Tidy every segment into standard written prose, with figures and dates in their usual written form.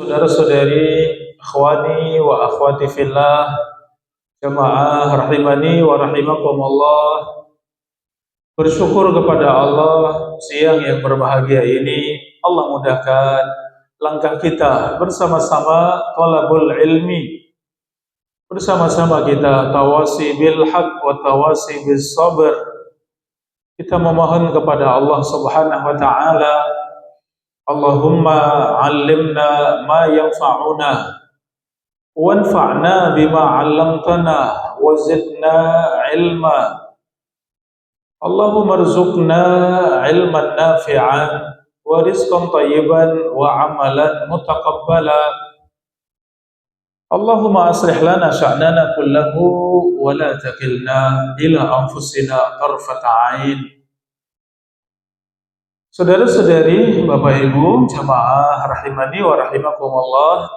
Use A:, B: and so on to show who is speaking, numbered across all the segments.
A: Saudara-saudari, akhwani wa akhwati fillah, jamaah rahimani wa rahimakumullah. Bersyukur kepada Allah, siang yang berbahagia ini Allah mudahkan langkah kita bersama-sama thalabul ilmi, bersama-sama kita tawasi bil haq wa tawasi bis sabr. Kita memohon kepada Allah Subhanahu wa taala, Allahumma 'allimna ma yanfa'una wanfa'na bima 'allamtana wa zidna 'ilma. Allahumma rzuqna 'ilman nafi'an wa rizqan thayyiban wa 'amalan mutaqabbala. Allahumma aslih lana sya'nana kullahu wa la takilna ila anfusina tarfata 'ain. Saudara-saudari, Bapak Ibu, jamaah rahimani wa rahimakumullah.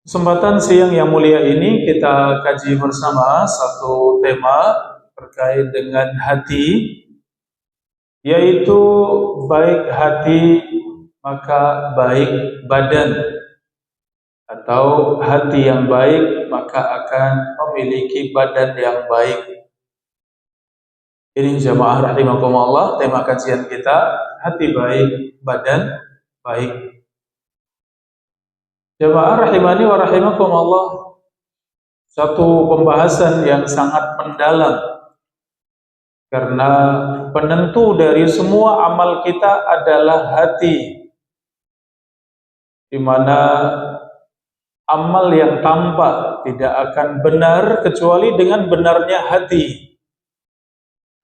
A: Kesempatan siang yang mulia ini kita kaji bersama satu tema terkait dengan hati, yaitu baik hati maka baik badan, atau hati yang baik maka akan memiliki badan yang baik. Ini jamaah rahimakumullah, tema kajian kita, hati baik, badan baik. Jamaah rahimani wa rahimakumullah, satu pembahasan yang sangat mendalam, karena penentu dari semua amal kita adalah hati, di mana amal yang tampak tidak akan benar kecuali dengan benarnya hati.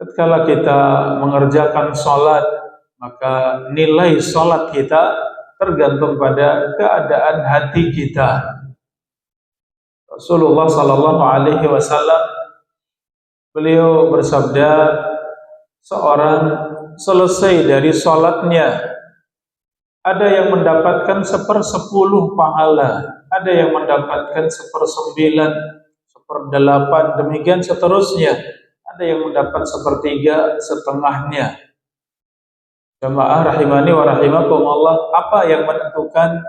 A: Ketika kita mengerjakan sholat, maka nilai sholat kita tergantung pada keadaan hati kita. Rasulullah Sallallahu Alaihi Wasallam, beliau bersabda, seorang selesai dari sholatnya, ada yang mendapatkan 1/10 pahala, ada yang mendapatkan 1/9, 1/8, demikian seterusnya. Ada yang mendapat 1/3, setengahnya. Jamaah rahimani wa rahimakumullah, apa yang menentukan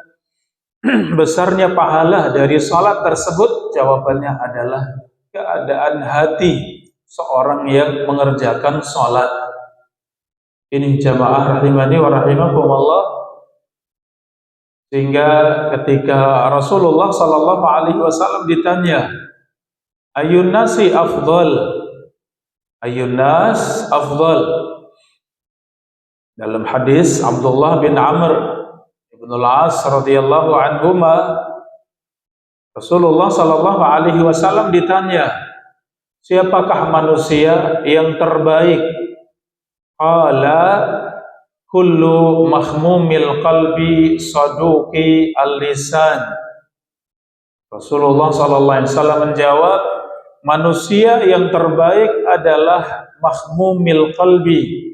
A: besarnya pahala dari salat tersebut? Jawabannya adalah keadaan hati seorang yang mengerjakan salat. Ini jamaah rahimani wa rahimakumullah. Sehingga ketika Rasulullah sallallahu alaihi wasallam ditanya, Ayyun nasi afdal? Ayyun nas afdal? Dalam hadis Abdullah bin Amr ibn al-As radhiyallahu anhuma, Rasulullah sallallahu alaihi wasallam ditanya, siapakah manusia yang terbaik? Qala kullu mahmumil qalbi saduqi al-lisan. Rasulullah sallallahu alaihi wasallam menjawab, manusia yang terbaik adalah mahmumil qalbi,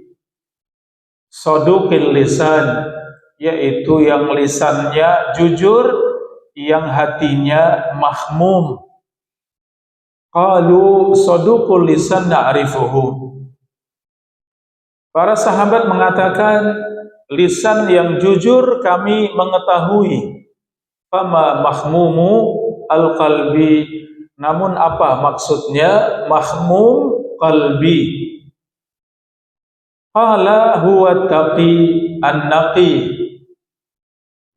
A: saduqil lisan, yaitu yang lisannya jujur, yang hatinya mahmum. Qalu saduqul lisan na'rifuhu. Para sahabat mengatakan, lisan yang jujur kami mengetahui. Fama mahmumu al-qalbi, namun apa maksudnya mahmum qalbi? Qala huwa taqi an-naqi.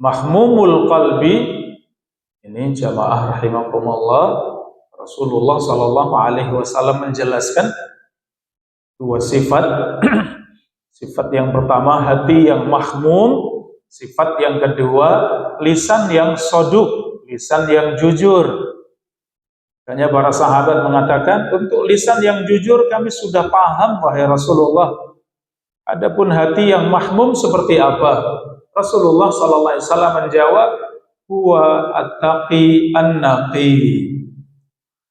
A: Mahmumul qalbi, ini jamaah rahimakumullah, Rasulullah sallallahu alaihi wasallam menjelaskan dua sifat. Sifat yang pertama hati yang mahmum, sifat yang kedua lisan yang soduk, lisan yang jujur. Makanya para sahabat mengatakan, untuk lisan yang jujur kami sudah paham wahai Rasulullah. Adapun hati yang mahmum seperti apa? Rasulullah sallallahu alaihi wasallam menjawab, huwa at-taqi an-naqi.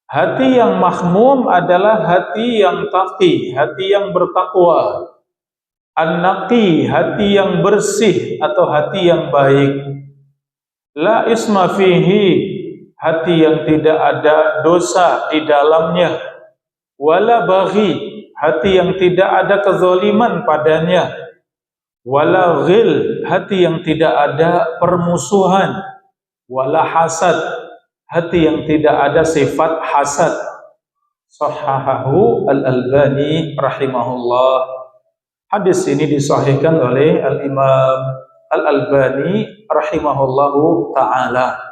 A: Hati yang mahmum adalah hati yang taqi, hati yang bertakwa. An-naqi, hati yang bersih atau hati yang baik. La isma fihi, hati yang tidak ada dosa di dalamnya. Wala baghi, hati yang tidak ada kezaliman padanya. wala ghil, hati yang tidak ada permusuhan, wala hasad, hati yang tidak ada sifat hasad. Sahahahu Al-Albani rahimahullah. Hadis ini disahihkan oleh Al-Imam Al-Albani rahimahullahu ta'ala.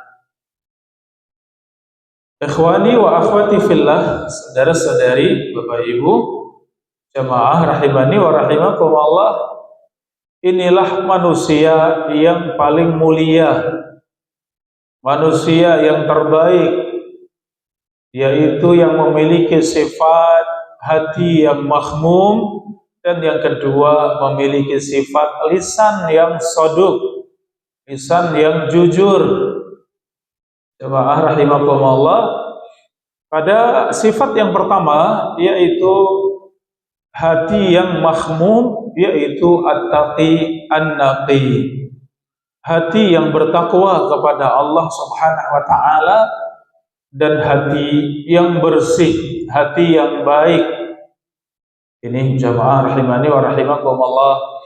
A: Ikhwani wa akhwati fillah, saudara-saudari, Bapak Ibu, jamaah rahimani wa rahimakumullah. Inilah manusia yang paling mulia, manusia yang terbaik, yaitu yang memiliki sifat hati yang mahmum, dan yang kedua memiliki sifat lisan yang soduk, lisan yang jujur. Jemaah rahimakumullah, pada sifat yang pertama yaitu hati yang mahmum, yaitu at-taqi an-naqi, hati yang bertakwa kepada Allah Subhanahu wa taala, dan hati yang bersih, hati yang baik. Ini jamaah rahimani wa rahimakumullah,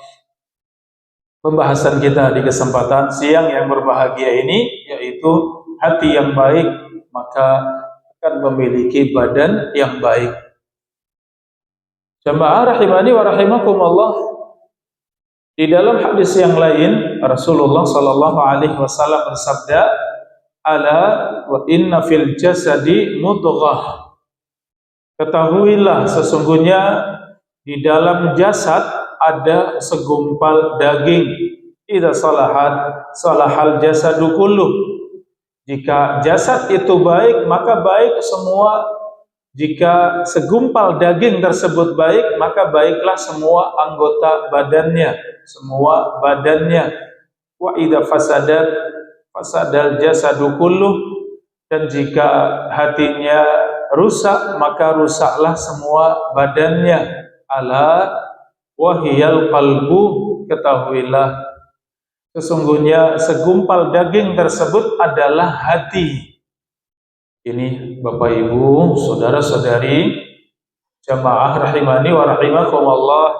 A: pembahasan kita di kesempatan siang yang berbahagia ini, yaitu hati yang baik maka akan memiliki badan yang baik. Jamaah rahimani wa rahimakumullah, di dalam hadis yang lain Rasulullah sallallahu alaihi wasallam bersabda, ala wa inna fil jasadi mudghah, ketahuilah sesungguhnya di dalam jasad ada segumpal daging. Idza salahat salahal jasadu kulluh, jika jasad itu baik maka baik semua. Jika segumpal daging tersebut baik, maka baiklah semua anggota badannya, semua badannya. Wa idza fasadat fasadal jasadu kulluh, dan jika hatinya rusak maka rusaklah semua badannya. Ala wahiyal qalbu, ketahuilah sesungguhnya segumpal daging tersebut adalah hati. Ini Bapak Ibu, saudara-saudari, jamaah rahimani wa rahimakumullah,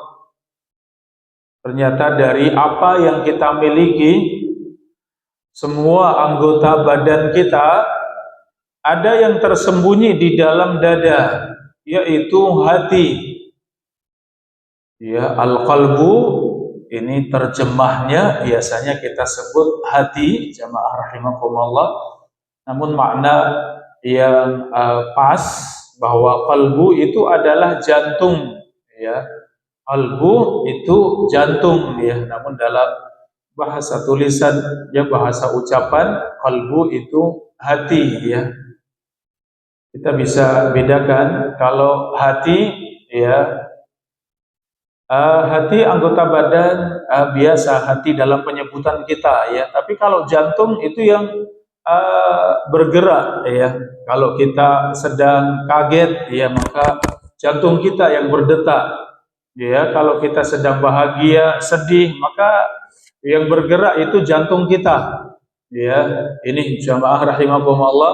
A: ternyata dari apa yang kita miliki, semua anggota badan kita, ada yang tersembunyi di dalam dada, yaitu hati. Ya, al-qalbu, ini terjemahnya biasanya kita sebut hati, jamaah rahimakumullah. Namun makna yang pas bahwa qalbu itu adalah jantung, ya. Qalbu itu jantung, ya. Namun dalam bahasa tulisan, ya, bahasa ucapan, qalbu itu hati, ya. Kita bisa bedakan kalau hati, ya, hati anggota badan biasa, hati dalam penyebutan kita, ya. Tapi kalau jantung itu yang bergerak, ya. Kalau kita sedang kaget, ya, maka jantung kita yang berdetak, ya. Kalau kita sedang bahagia, sedih, maka yang bergerak itu jantung kita, ya. Ini jamaah rahimakumullah,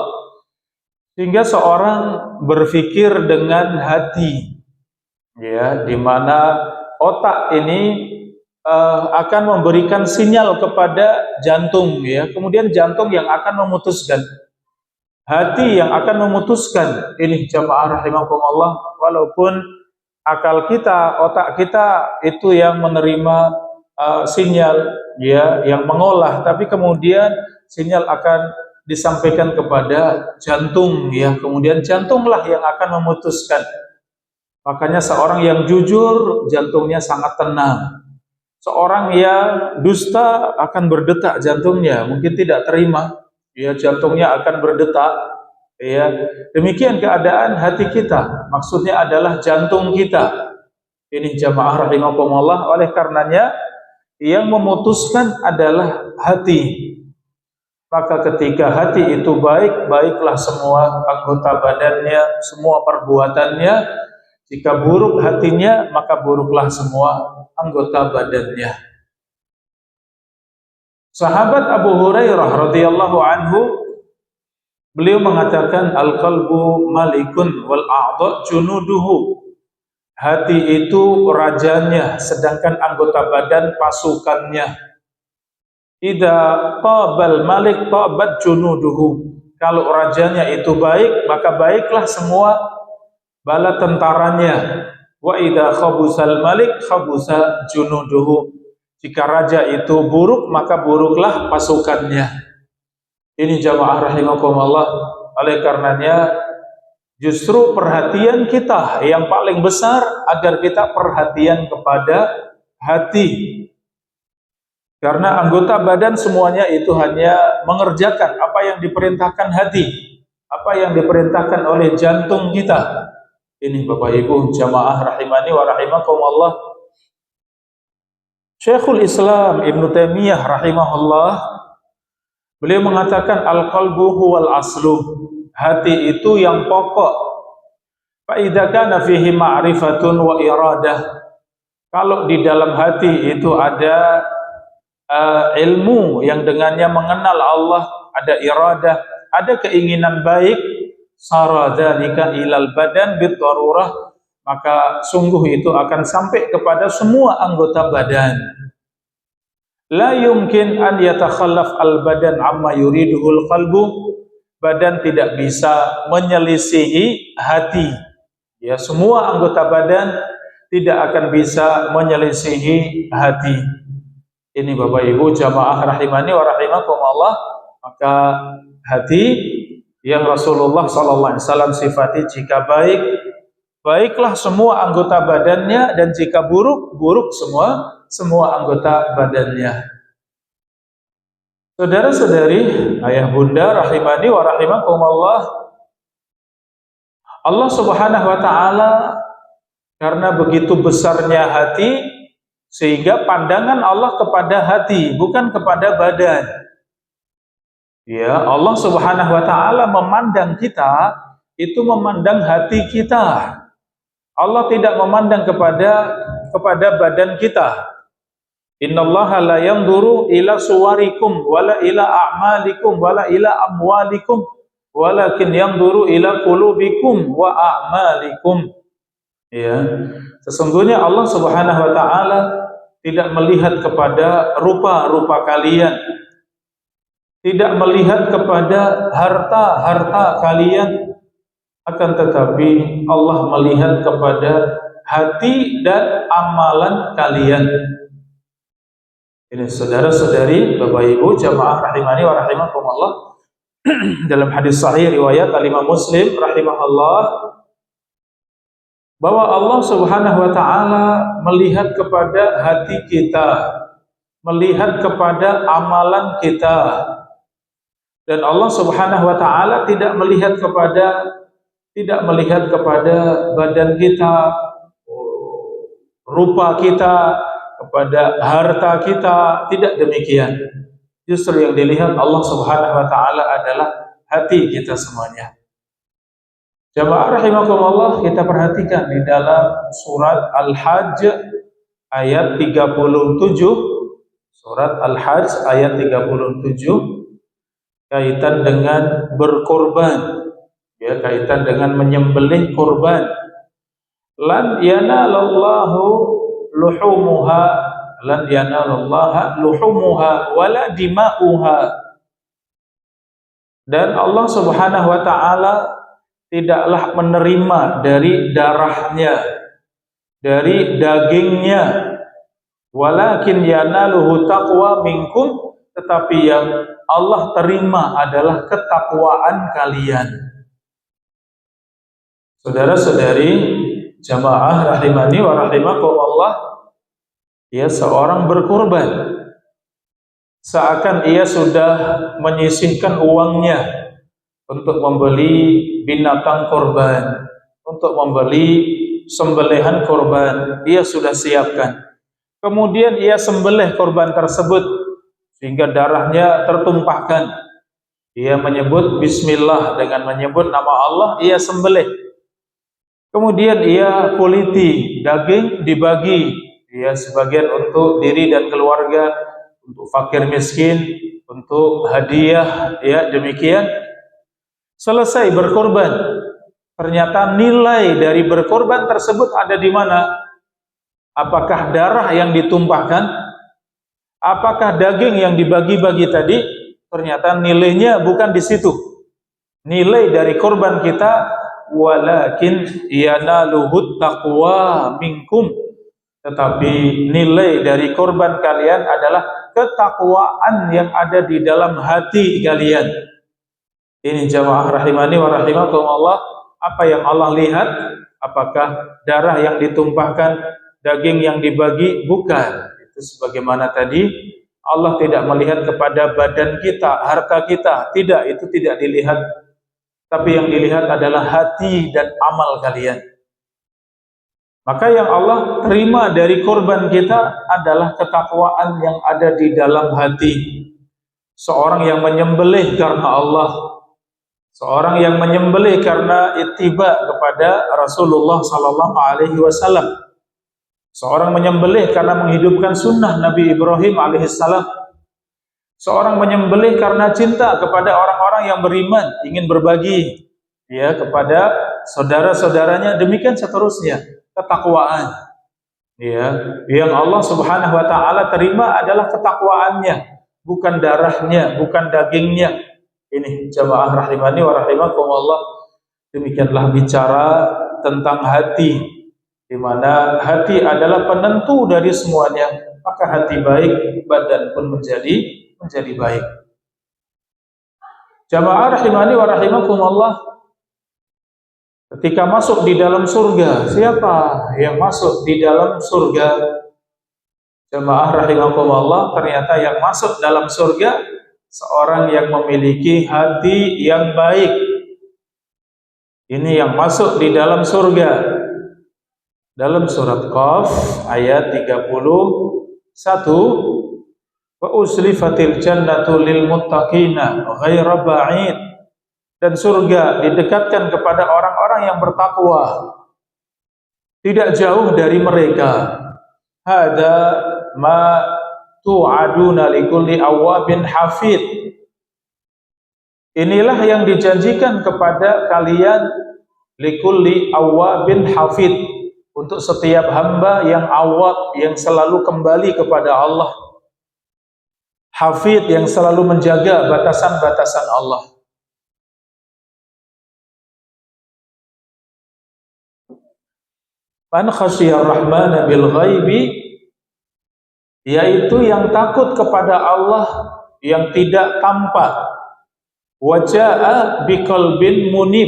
A: sehingga seorang berpikir dengan hati, ya, di mana otak ini akan memberikan sinyal kepada jantung, ya. Kemudian jantung yang akan memutuskan, hati yang akan memutuskan. Ini jamaah rahimakumullah, walaupun akal kita, otak kita itu yang menerima sinyal, ya, yang mengolah, tapi kemudian sinyal akan disampaikan kepada jantung, ya. Kemudian jantunglah yang akan memutuskan. Makanya seorang yang jujur jantungnya sangat tenang. Seorang yang dusta akan berdetak jantungnya, mungkin tidak terima, ya, jantungnya akan berdetak, ya. Demikian keadaan hati kita, maksudnya adalah jantung kita. Ini jamaah rahimakumullah, oleh karenanya yang memutuskan adalah hati. Maka ketika hati itu baik, baiklah semua anggota badannya, semua perbuatannya. Jika buruk hatinya, maka buruklah semua anggota badannya. Sahabat Abu Hurairah radhiyallahu anhu, beliau mengatakan, al-qalbu malikun wal a'dha junuduhu, hati itu rajanya, sedangkan anggota badan pasukannya. Idza tabal malik tabat junuduhu. Kalau rajanya itu baik, maka baiklah semua bala tentaranya. Wa idza khabusal malik khabusa junuduhu. Jika raja itu buruk, maka buruklah pasukannya. Ini jamaah rahimakumullah. Oleh karenanya justru perhatian kita yang paling besar agar kita perhatian kepada hati. Karena anggota badan semuanya itu hanya mengerjakan apa yang diperintahkan hati, apa yang diperintahkan oleh jantung kita. Ini Bapak Ibu jamaah rahimani wa rahimakumullah. Syekhul Islam Ibn Taimiyah rahimahullah, beliau mengatakan al-qalbu huwal aslu. Hati itu yang pokok. Fa idza kana fihi ma'rifatun wa iradah. Kalau di dalam hati itu ada ilmu yang dengannya mengenal Allah, ada iradah, ada keinginan baik, saradzalika ilal badan bidarurah, maka sungguh itu akan sampai kepada semua anggota badan. La yumkin an yatakhallaf al badan amma yuriduhul qalbu. Badan tidak bisa menyelisihi hati. Ya, semua anggota badan tidak akan bisa menyelisihi hati. Ini Bapak Ibu jamaah rahimani wa rahimakumullah. Maka hati yang Rasulullah SAW sifati jika baik, baiklah semua anggota badannya, dan jika buruk, buruk semua anggota badannya. Saudara-saudari, ayah bunda rahimani wa rahimakumullah, Allah Subhanahu wa taala karena begitu besarnya hati, sehingga pandangan Allah kepada hati, bukan kepada badan. Ya, Allah Subhanahu wa taala memandang kita itu memandang hati kita. Allah tidak memandang kepada badan kita. Innallaha la yanzuru ila suwarikum wala ila a'malikum wala ila amwalikum walakin yanzuru ila qulubikum wa a'malikum. Ya, sesungguhnya Allah Subhanahu wa taala tidak melihat kepada rupa-rupa kalian, tidak melihat kepada harta-harta kalian, akan tetapi Allah melihat kepada hati dan amalan kalian. Ini saudara-saudari, Bapak Ibu jamaah rahimani wa rahimakumullah, dalam hadis sahih riwayat Imam Muslim rahimahullah, bahwa Allah Subhanahu wa taala melihat kepada hati kita, melihat kepada amalan kita. Dan Allah Subhanahu wa taala tidak melihat kepada badan kita, rupa kita, kepada harta kita, tidak demikian. Justru yang dilihat Allah Subhanahu wa taala adalah hati kita semuanya. Jamaah rahimakumullah, kita perhatikan di dalam surat Al-Hajj ayat 37, surat Al-Hajj ayat 37, kaitan dengan berkorban, ya, kaitan dengan menyembelih korban. Lan yanalallahu luhumuha, lan yanalallaha luhumuha wala dima'uha. Dan Allah Subhanahu wa taala tidaklah menerima dari darahnya, dari dagingnya, walakin yanaluhu taqwa minkum, tetapi yang Allah terima adalah ketakwaan kalian. Saudara-saudari jamaah rahimani wa rahimakumullah, ya, seorang berkorban seakan ia sudah menyisihkan uangnya untuk membeli binatang korban, untuk membeli sembelihan korban, ia sudah siapkan. Kemudian ia sembelih korban tersebut sehingga darahnya tertumpahkan. Ia menyebut bismillah, dengan menyebut nama Allah ia sembelih. Kemudian ia kuliti, daging dibagi, ya, sebagian untuk diri dan keluarga, untuk fakir miskin, untuk hadiah, ya, demikian. Selesai berkorban, Ternyata nilai dari berkorban tersebut ada di mana? Apakah darah yang ditumpahkan? Apakah daging yang dibagi-bagi tadi? Ternyata nilainya bukan di situ. Nilai dari korban kita, walakin yanaluhut taqwa minkum. Tetapi nilai dari korban kalian adalah ketakwaan yang ada di dalam hati kalian. Ini jamaah rahimani wa rahimakumullah, apa yang Allah lihat? Apakah darah yang ditumpahkan, daging yang dibagi? Bukan. Itu sebagaimana tadi, Allah tidak melihat kepada badan kita, harta kita. Tidak, itu tidak dilihat. Tapi yang dilihat adalah hati dan amal kalian. Maka yang Allah terima dari korban kita adalah ketakwaan yang ada di dalam hati. Seorang yang menyembelih karena Allah, seorang yang menyembelih karena ittiba kepada Rasulullah sallallahu alaihi wasallam, seorang menyembelih karena menghidupkan sunnah Nabi Ibrahim alaihissalam, seorang menyembelih karena cinta kepada orang-orang yang beriman, ingin berbagi ya kepada saudara-saudaranya, demikian seterusnya. Ketakwaan ya, yang Allah Subhanahu wa taala terima adalah ketakwaannya, bukan darahnya, bukan dagingnya. Ini jamaah rahimani wa rahimakumullah, demikianlah bicara tentang hati, di mana hati adalah penentu dari semuanya. Maka hati baik, badan pun menjadi baik. Jamaah rahimani wa rahimakumullah, ketika masuk di dalam surga, siapa yang masuk di dalam surga? Jamaah rahimakumullah, ternyata yang masuk dalam surga seorang yang memiliki hati yang baik. Ini yang masuk di dalam surga. Dalam surat Qaf ayat 31, wa uslifatil jannatu lil muttaqina ghaira ba'id. Dan surga didekatkan kepada orang-orang yang bertakwa, tidak jauh dari mereka. Hada ma tu'aduna likulli awwabin hafid. Inilah yang dijanjikan kepada kalian, likulli awwabin hafid, untuk setiap hamba yang awwab, yang selalu kembali kepada Allah. Hafid, yang selalu menjaga batasan-batasan Allah. Man khasyiyar rahmana bil ghaibi, yaitu yang takut kepada Allah yang tidak tampak. Waja'a biqalbin munib,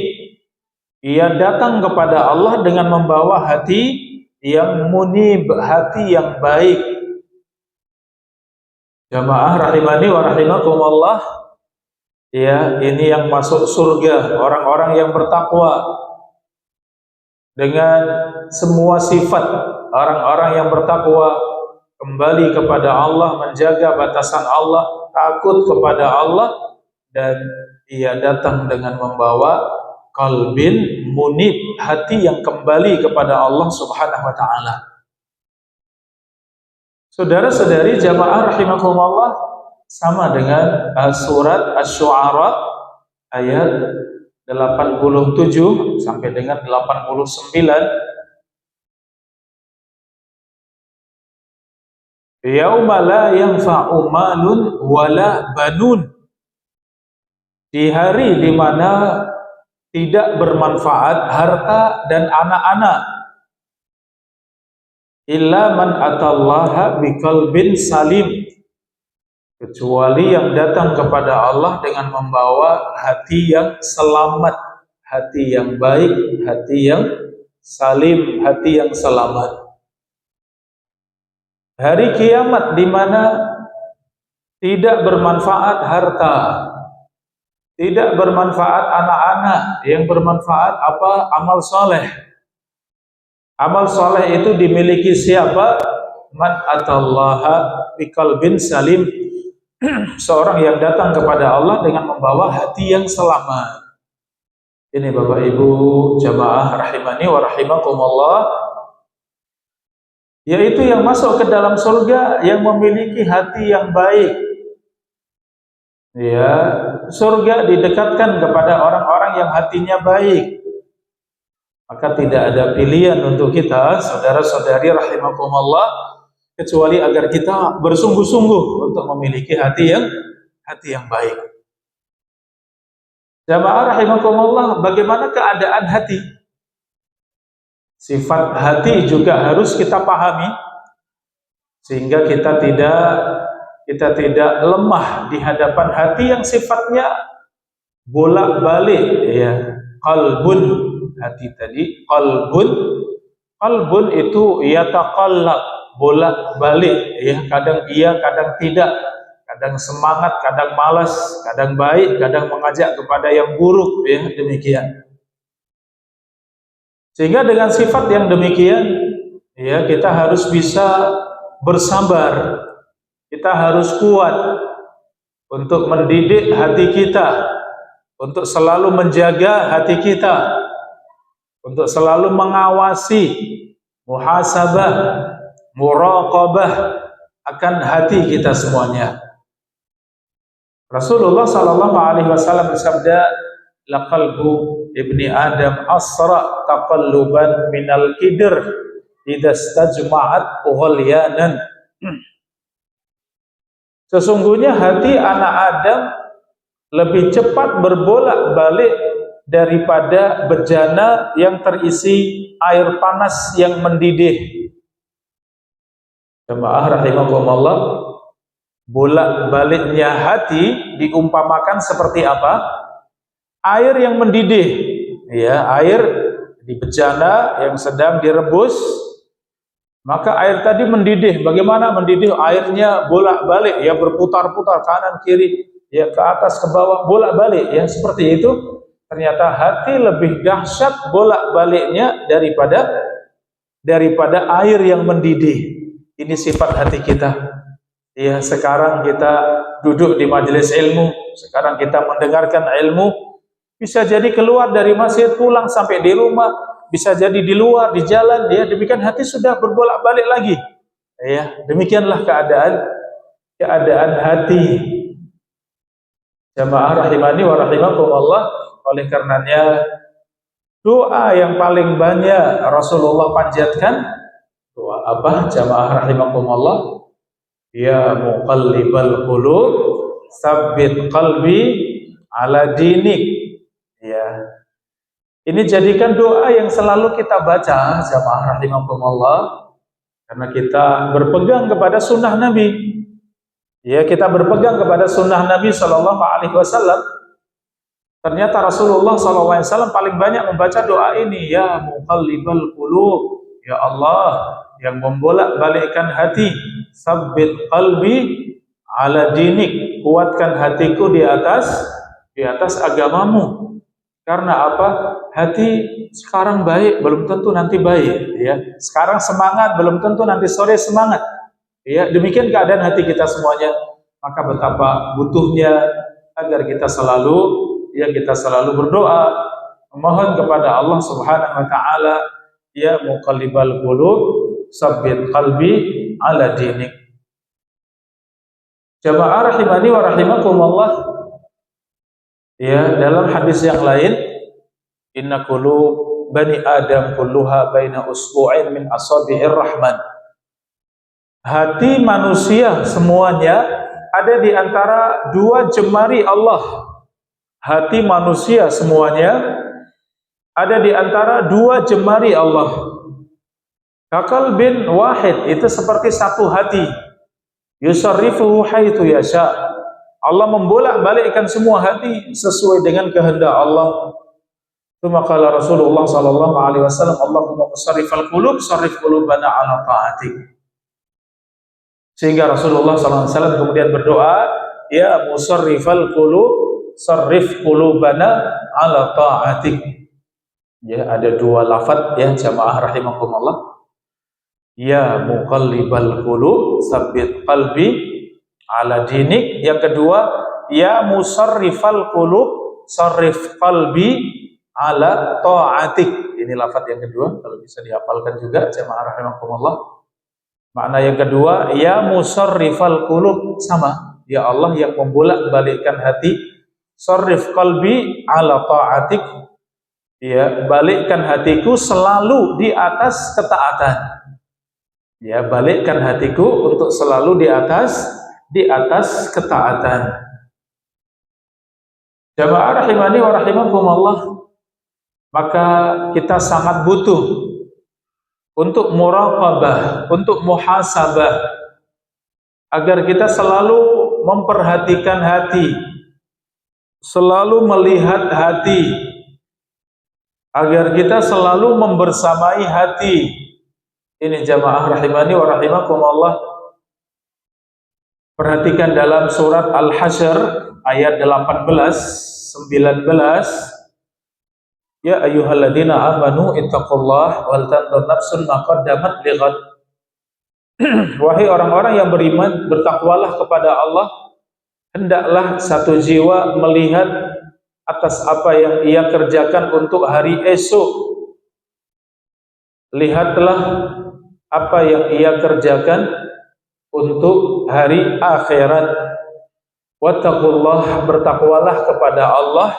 A: ia datang kepada Allah dengan membawa hati yang munib, hati yang baik. Jamaah rahimani wa rahimakumullah, ya, ini yang masuk surga, orang-orang yang bertakwa. Dengan semua sifat orang-orang yang bertakwa, kembali kepada Allah, menjaga batasan Allah, takut kepada Allah, dan ia datang dengan membawa qalbin munib, hati yang kembali kepada Allah Subhanahu wa taala. Saudara-saudari jamaah rahimakumullah, sama dengan surat Asy-Syu'ara ayat 87 sampai dengan 89. Yauma la yanfa'u malun wala banun, di hari di mana tidak bermanfaat harta dan anak-anak, illa man atallaha biqalbin salim, kecuali yang datang kepada Allah dengan membawa hati yang selamat, hati yang baik, hati yang salim, hati yang selamat. Hari kiamat di mana tidak bermanfaat harta, tidak bermanfaat anak-anak, yang bermanfaat apa? Amal soleh. Amal soleh itu dimiliki siapa? Man atallaha biqalbin salim, seorang yang datang kepada Allah dengan membawa hati yang selamat. Ini Bapak Ibu jamaah rahimani wa rahimakumullah, yaitu yang masuk ke dalam surga yang memiliki hati yang baik. Ya, surga didekatkan kepada orang-orang yang hatinya baik. Maka tidak ada pilihan untuk kita, saudara-saudari rahimakumullah, kecuali agar kita bersungguh-sungguh untuk memiliki hati yang baik. Jamaah rahimakumullah, bagaimana keadaan hati? Sifat hati juga harus kita pahami sehingga kita tidak lemah di hadapan hati yang sifatnya bolak-balik, ya. Qalbun, hati tadi qalbun itu yataqallab, bolak-balik, ya. Kadang iya, kadang tidak, kadang semangat, kadang malas, kadang baik, kadang mengajak kepada yang buruk, ya, demikian. Sehingga dengan sifat yang demikian, ya, kita harus bisa bersabar, kita harus kuat untuk mendidik hati kita, untuk selalu menjaga hati kita, untuk selalu mengawasi, muhasabah, muraqabah akan hati kita semuanya. Rasulullah sallallahu alaihi wasallam bersabda, laqalbu ibni Adam asra taqalluban minal kidr idza stajma'at ghalyanan. Sesungguhnya hati anak Adam lebih cepat berbolak-balik daripada bejana yang terisi air panas yang mendidih. Jemaah rahimakumullah, bolak-baliknya hati diumpamakan seperti apa? Air yang mendidih, ya, air di bejana yang sedang direbus, maka air tadi mendidih. Bagaimana mendidih? Airnya bolak-balik, ya, berputar-putar kanan kiri, ya, ke atas ke bawah, bolak-balik, ya, seperti itu. Ternyata hati lebih dahsyat bolak-baliknya daripada air yang mendidih. Ini sifat hati kita. Ya, sekarang kita duduk di majelis ilmu, sekarang kita mendengarkan ilmu, bisa jadi keluar dari masjid, pulang sampai di rumah, bisa jadi di luar, di jalan, ya, demikian hati sudah berbolak-balik lagi. Ya, demikianlah keadaan hati. Jamaah rahimani wa rahimakumullah. Oleh karenanya, doa yang paling banyak Rasulullah panjatkan, doa apa? Jamaah rahimakumullah, ya muqallibal qulub, tsabbit qalbi ala dinik. Ya. Ini jadikan doa yang selalu kita baca, jamaah rahimakumullah, karena kita berpegang kepada sunnah Nabi. Ya, kita berpegang kepada sunnah Nabi Shallallahu Alaihi Wasallam. Ternyata Rasulullah Shallallahu Alaihi Wasallam paling banyak membaca doa ini, ya muqallibal qulub, ya Allah yang membolak-balikkan hati, tsabbit qalbi ala dinik, kuatkan hatiku di atas agamamu. Karena apa? Hati sekarang baik belum tentu nanti baik, ya. Sekarang semangat belum tentu nanti sore semangat. Ya, demikian keadaan hati kita semuanya. Maka betapa butuhnya agar kita selalu berdoa, memohon kepada Allah Subhanahu wa taala, ya muqallibal qulub, tsabbit qalbi ala dinik. Jamaah rahimani wa rahimakumullah. Ya, dalam hadis yang lain, inna qulub bani Adam kulluha baina usbu'in min asabi'ir rahman. Hati manusia semuanya ada di antara dua jemari Allah. Hati manusia semuanya ada di antara dua jemari Allah. Kakal bin wahid, itu seperti satu hati. Yusarrifuhu haitsu yasha. Allah membolak-balikkan semua hati sesuai dengan kehendak Allah. Tsumma qala Rasulullah sallallahu alaihi wasallam, Allahumma musarrifal qulub, sarrif qulubana ala ta'atik. Sehingga Rasulullah sallallahu alaihi wasallam kemudian berdoa, ya musarrifal qulub, sarrif qulubana ala ta'atik. Ya, ada dua lafaz, ya jamaah rahimakumullah. Ya muqallibal qulub, tsabbit qalbi ala dinik. Yang kedua, ya musarrifal qulub, sarrif qalbi ala ta'atik. Ini lafaz yang kedua, kalau bisa dihafalkan juga jamaah rahimakumullah. Makna yang kedua, ya musarrifal qulub, sama, ya Allah yang membolak-balikkan hati, sarrif qalbi ala ta'atik, Ya, balikkan hatiku selalu di atas ketaatan. Ya, balikkan hatiku untuk selalu di atas ketaatan. Jamaah rahimani wa rahimakumullah, maka kita sangat butuh untuk muraqabah, untuk muhasabah, agar kita selalu memperhatikan hati, selalu melihat hati, agar kita selalu membersamai hati. Ini jamaah rahimani wa rahimakumullah. Perhatikan dalam surat Al-Hasyr ayat 18, 19. Ya ayyuhalladzina amanu ittaqullah wal tanzur nafsun ma qaddamat lighad. Wahai orang-orang yang beriman, bertakwalah kepada Allah, hendaklah satu jiwa melihat atas apa yang ia kerjakan untuk hari esok. Lihatlah apa yang ia kerjakan untuk hari akhirat. Wattaqullah, bertakwalah kepada Allah.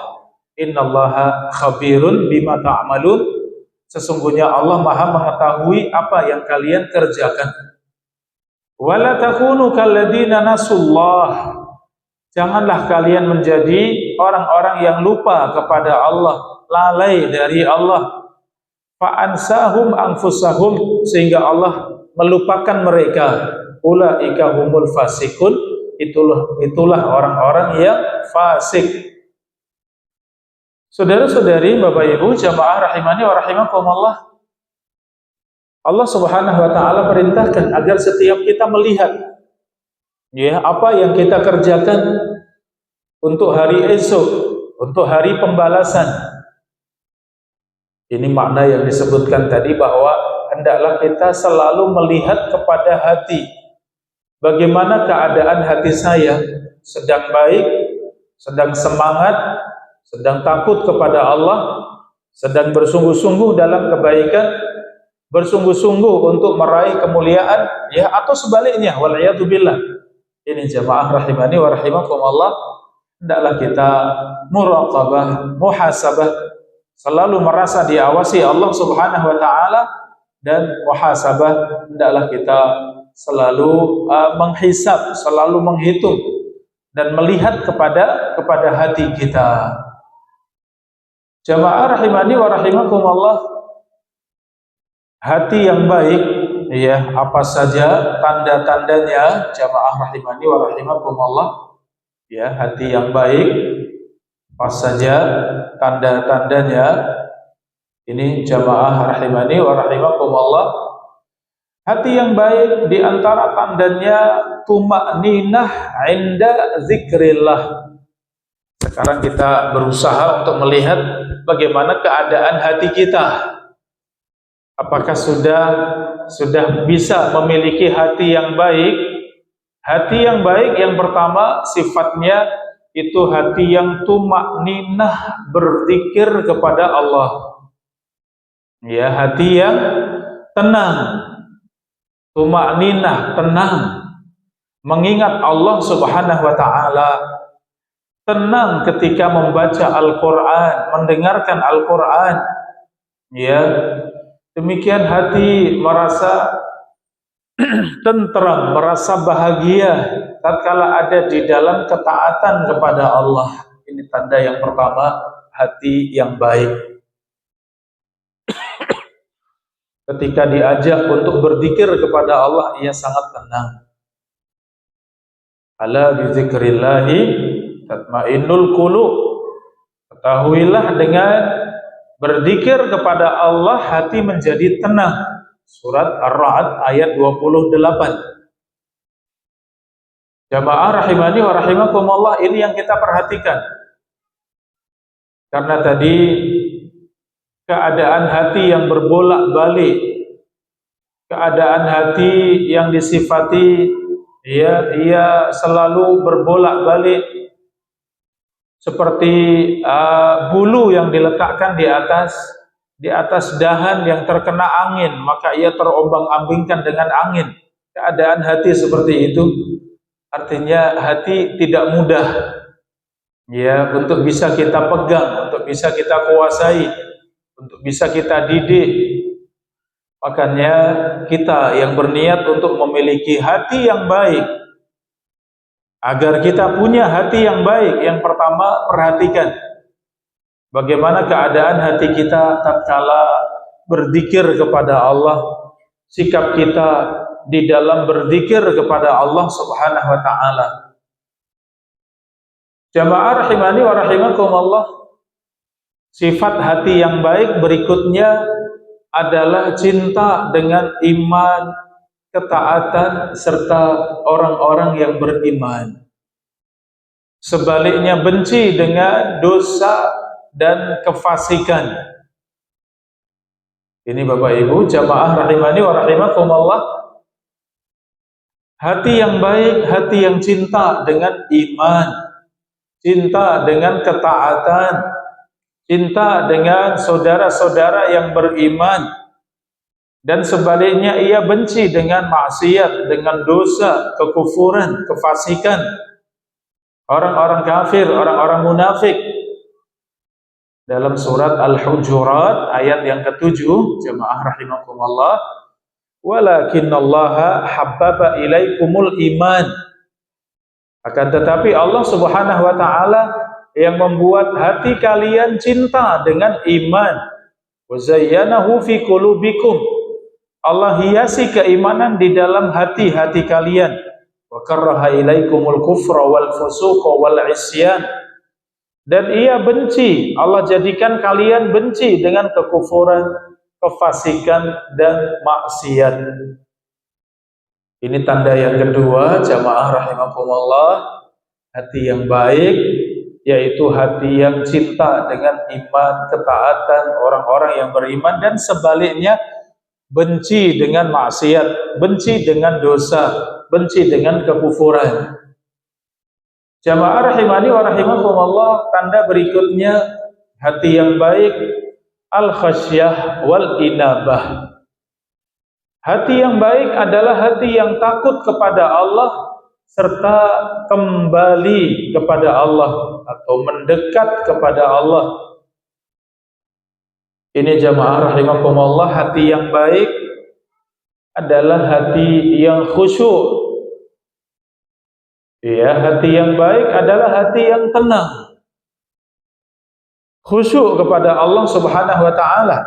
A: Innallaha khabirun bima ta'malun. Sesungguhnya Allah Maha mengetahui apa yang kalian kerjakan. Wala takunu kalladzina nasullah. Janganlah kalian menjadi orang-orang yang lupa kepada Allah, lalai dari Allah. Fa'ansahum anfusahum, sehingga Allah melupakan mereka. Ulaika humul fasikun, itulah orang-orang yang fasik. Saudara-saudari, Bapak Ibu, jamaah rahimani wa rahimakumullah, Allah Subhanahu wa taala perintahkan agar setiap kita melihat ya apa yang kita kerjakan untuk hari esok, untuk hari pembalasan. Ini makna yang disebutkan tadi, bahwa hendaklah kita selalu melihat kepada hati. Bagaimana keadaan hati saya? Sedang baik, sedang semangat, sedang takut kepada Allah, sedang bersungguh-sungguh dalam kebaikan, bersungguh-sungguh untuk meraih kemuliaan, ya, atau sebaliknya, wal'iyadzubillah. Ini jamaah rahimani wa rahimakumullah, hendaklah kita muraqabah, muhasabah, selalu merasa diawasi Allah Subhanahu wa taala, dan muhasabah, hendaklah kita selalu menghisab, selalu menghitung dan melihat kepada hati kita. Jamaah rahimani wa rahimakumullah, hati yang baik, ya, apa saja tanda-tandanya jamaah rahimani wa rahimakumullah? Ya, hati yang baik, apa saja tanda-tandanya? Ini jamaah rahimani wa rahimakumullah. Hati yang baik, di antara tandanya tuma'ninah 'inda zikrillah. Sekarang kita berusaha untuk melihat bagaimana keadaan hati kita. Apakah sudah bisa memiliki hati yang baik? Hati yang baik yang pertama sifatnya itu hati yang tuma'ninah, berzikir kepada Allah. Ya, hati yang tenang. Tuma'ninah, tenang, mengingat Allah Subhanahu wa taala, tenang ketika membaca Al-Qur'an, mendengarkan Al-Qur'an. Ya, demikian hati merasa tentram, merasa bahagia tatkala ada di dalam ketaatan kepada Allah. Ini tanda yang pertama, hati yang baik. Ketika diajak untuk berzikir kepada Allah, ia sangat tenang. Ala bizikrillahi tatmainnul qulub. Ketahuilah, dengan berzikir kepada Allah hati menjadi tenang. Surat Ar-Ra'd ayat 28. Jamaah rahimani wa rahimakumullah, ini yang kita perhatikan. Karena tadi keadaan hati yang berbolak-balik, keadaan hati yang disifati ia selalu berbolak-balik seperti bulu yang diletakkan di atas dahan yang terkena angin, maka ia terombang-ambingkan dengan angin. Keadaan hati seperti itu artinya hati tidak mudah, ya, untuk bisa kita pegang, untuk bisa kita kuasai. untuk bisa kita didik. Makanya kita yang berniat untuk memiliki hati yang baik, agar kita punya hati yang baik, yang pertama perhatikan bagaimana keadaan hati kita tatkala berzikir kepada Allah, sikap kita di dalam berzikir kepada Allah Subhanahu wa taala. Jamaah rahimani wa rahimakumullah, sifat hati yang baik berikutnya adalah cinta dengan iman, ketaatan, serta orang-orang yang beriman. Sebaliknya benci dengan dosa dan kefasikan. Ini Bapak Ibu jamaah rahimani wa rahimakumullah, hati yang baik, hati yang cinta dengan iman, cinta dengan ketaatan, cinta dengan saudara-saudara yang beriman, dan sebaliknya ia benci dengan maksiat, dengan dosa, kekufuran, kefasikan, orang-orang kafir, orang-orang munafik. Dalam surat Al-Hujurat ayat yang ke-7, jemaah rahimakumullah, walakinnallaha habbaba ilaikumul iman, akan tetapi Allah Subhanahu wa taala yang membuat hati kalian cinta dengan iman. Wa zayyanahu fi qulubikum, Allah hiasi keimanan di dalam hati-hati kalian. Wa karaha ilaikumul kufra wal fusuqa wal isyan, dan ia benci, Allah jadikan kalian benci dengan kekufuran, kefasikan, dan maksiat. Ini tanda yang kedua jamaah rahimakumullah, hati yang baik, yaitu hati yang cinta dengan iman, ketaatan, orang-orang yang beriman, dan sebaliknya benci dengan maksiat, benci dengan dosa, benci dengan kekufuran. Jamaah rahimani wa rahimakumullah, tanda berikutnya hati yang baik, al-khasyah wal inabah. Hati yang baik adalah hati yang takut kepada Allah serta kembali kepada Allah atau mendekat kepada Allah. Ini jamaah rahimakumullah, hati yang baik adalah hati yang khusyuk. Ya, hati yang baik adalah hati yang tenang, khusyuk kepada Allah Subhanahu wa taala,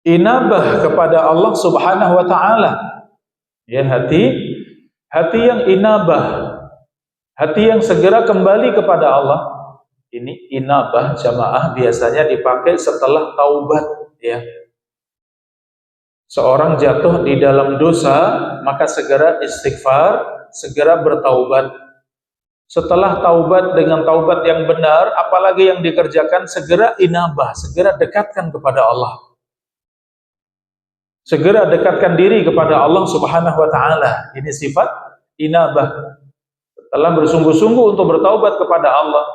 A: inabah kepada Allah Subhanahu wa taala. Ya, hati yang inabah, hati yang segera kembali kepada Allah. Ini inabah jamaah biasanya dipakai setelah taubat, ya. Seorang jatuh di dalam dosa, maka segera istighfar, segera bertaubat. Setelah taubat dengan taubat yang benar, apalagi yang dikerjakan, segera inabah, segera dekatkan kepada Allah. Segera dekatkan diri kepada Allah Subhanahu wa taala. Ini sifat inabah. Setelah bersungguh-sungguh untuk bertaubat kepada Allah,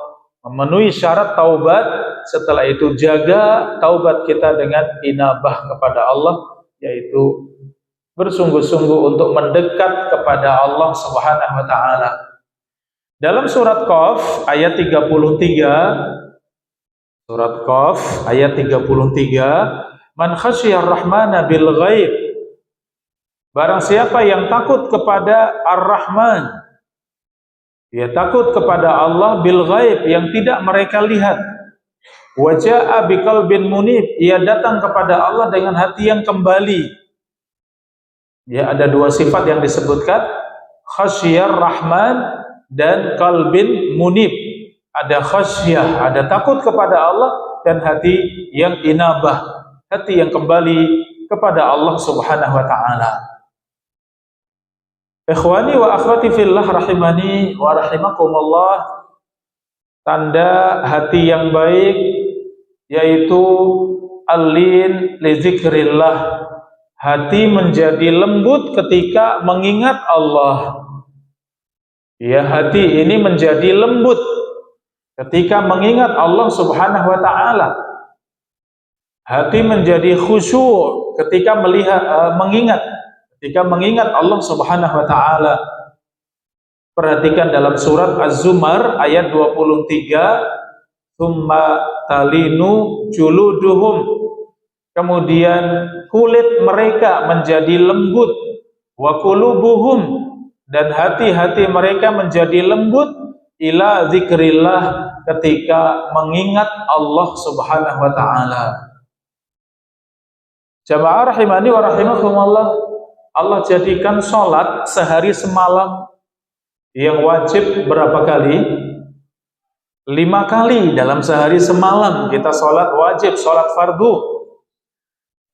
A: memenuhi syarat taubat, setelah itu jaga taubat kita dengan inabah kepada Allah, yaitu bersungguh-sungguh untuk mendekat kepada Allah Subhanahu wa taala. Dalam surat Qaf ayat 33, surat Qaf ayat 33, man khasyiyar rahmana bil ghaib, barang siapa yang takut kepada Ar-Rahman, dia takut kepada Allah bil ghaib, yang tidak mereka lihat. Wa jaa'a biqalbin munib, ia datang kepada Allah dengan hati yang kembali. Ya, ada dua sifat yang disebutkan, khasyiyar rahman dan qalbin munib. Ada khasyiyah, ada takut kepada Allah, dan hati yang inabah, hati yang kembali kepada Allah Subhanahu wa taala. Ikhwani wa akhwati fillah rahimani wa rahimakumullah, tanda hati yang baik yaitu al-lin li zikrillah, hati menjadi lembut ketika mengingat Allah. Ya, hati ini menjadi lembut ketika mengingat Allah Subhanahu wa taala. Hati menjadi khusyuk ketika mengingat Allah Subhanahu wa taala. Perhatikan dalam surat Az-Zumar ayat 23, thumma talinu juluduhum, kemudian kulit mereka menjadi lembut, wa qulubuhum, dan hati-hati mereka menjadi lembut, ila zikrillah, ketika mengingat Allah Subhanahu wa taala. Jamaah rahimani wa rahimakumullah, Allah jadikan sholat sehari semalam yang wajib berapa kali? 5 kali dalam sehari semalam kita sholat wajib, sholat fardu.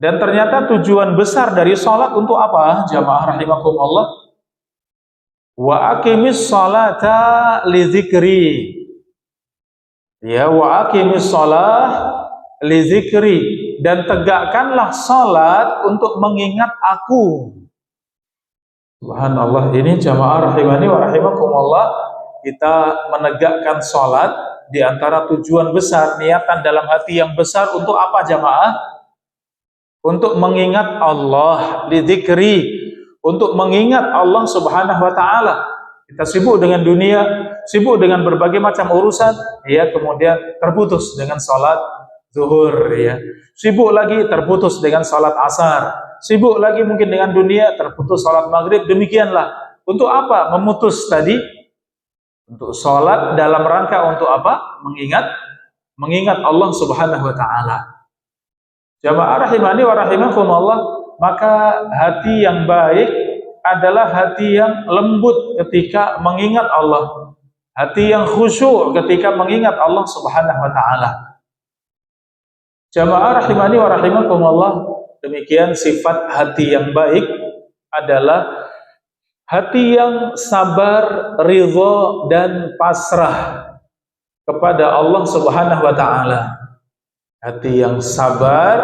A: Dan ternyata tujuan besar dari sholat untuk apa? Jamaah rahimakumullah, wa aqimis sholata li zikri. Ya, wa aqimis sholah li zikri, dan tegakkanlah sholat untuk mengingat aku. Subhanallah, ini jamaah rahimani wa rahimakumullah, kita menegakkan sholat di antara tujuan besar, niatan dalam hati yang besar untuk apa jamaah? Untuk mengingat Allah, li zikri, untuk mengingat Allah Subhanahu wa taala. Kita sibuk dengan dunia, sibuk dengan berbagai macam urusan, ya, kemudian terputus dengan sholat zuhur, ya. Sibuk lagi terputus dengan sholat asar. Sibuk lagi mungkin dengan dunia, terputus sholat maghrib. Demikianlah. Untuk apa? Memutus tadi. Untuk sholat dalam rangka untuk apa? Mengingat Allah Subhanahu wa taala. Jamaah rahimani wa rahimakumullah, maka hati yang baik adalah hati yang lembut ketika mengingat Allah, hati yang khusyuk ketika mengingat Allah Subhanahu wa taala. Jamaah rahimani wa rahimakumullah, demikian sifat hati yang baik adalah hati yang sabar, ridha, dan pasrah kepada Allah Subhanahu wa taala. Hati yang sabar,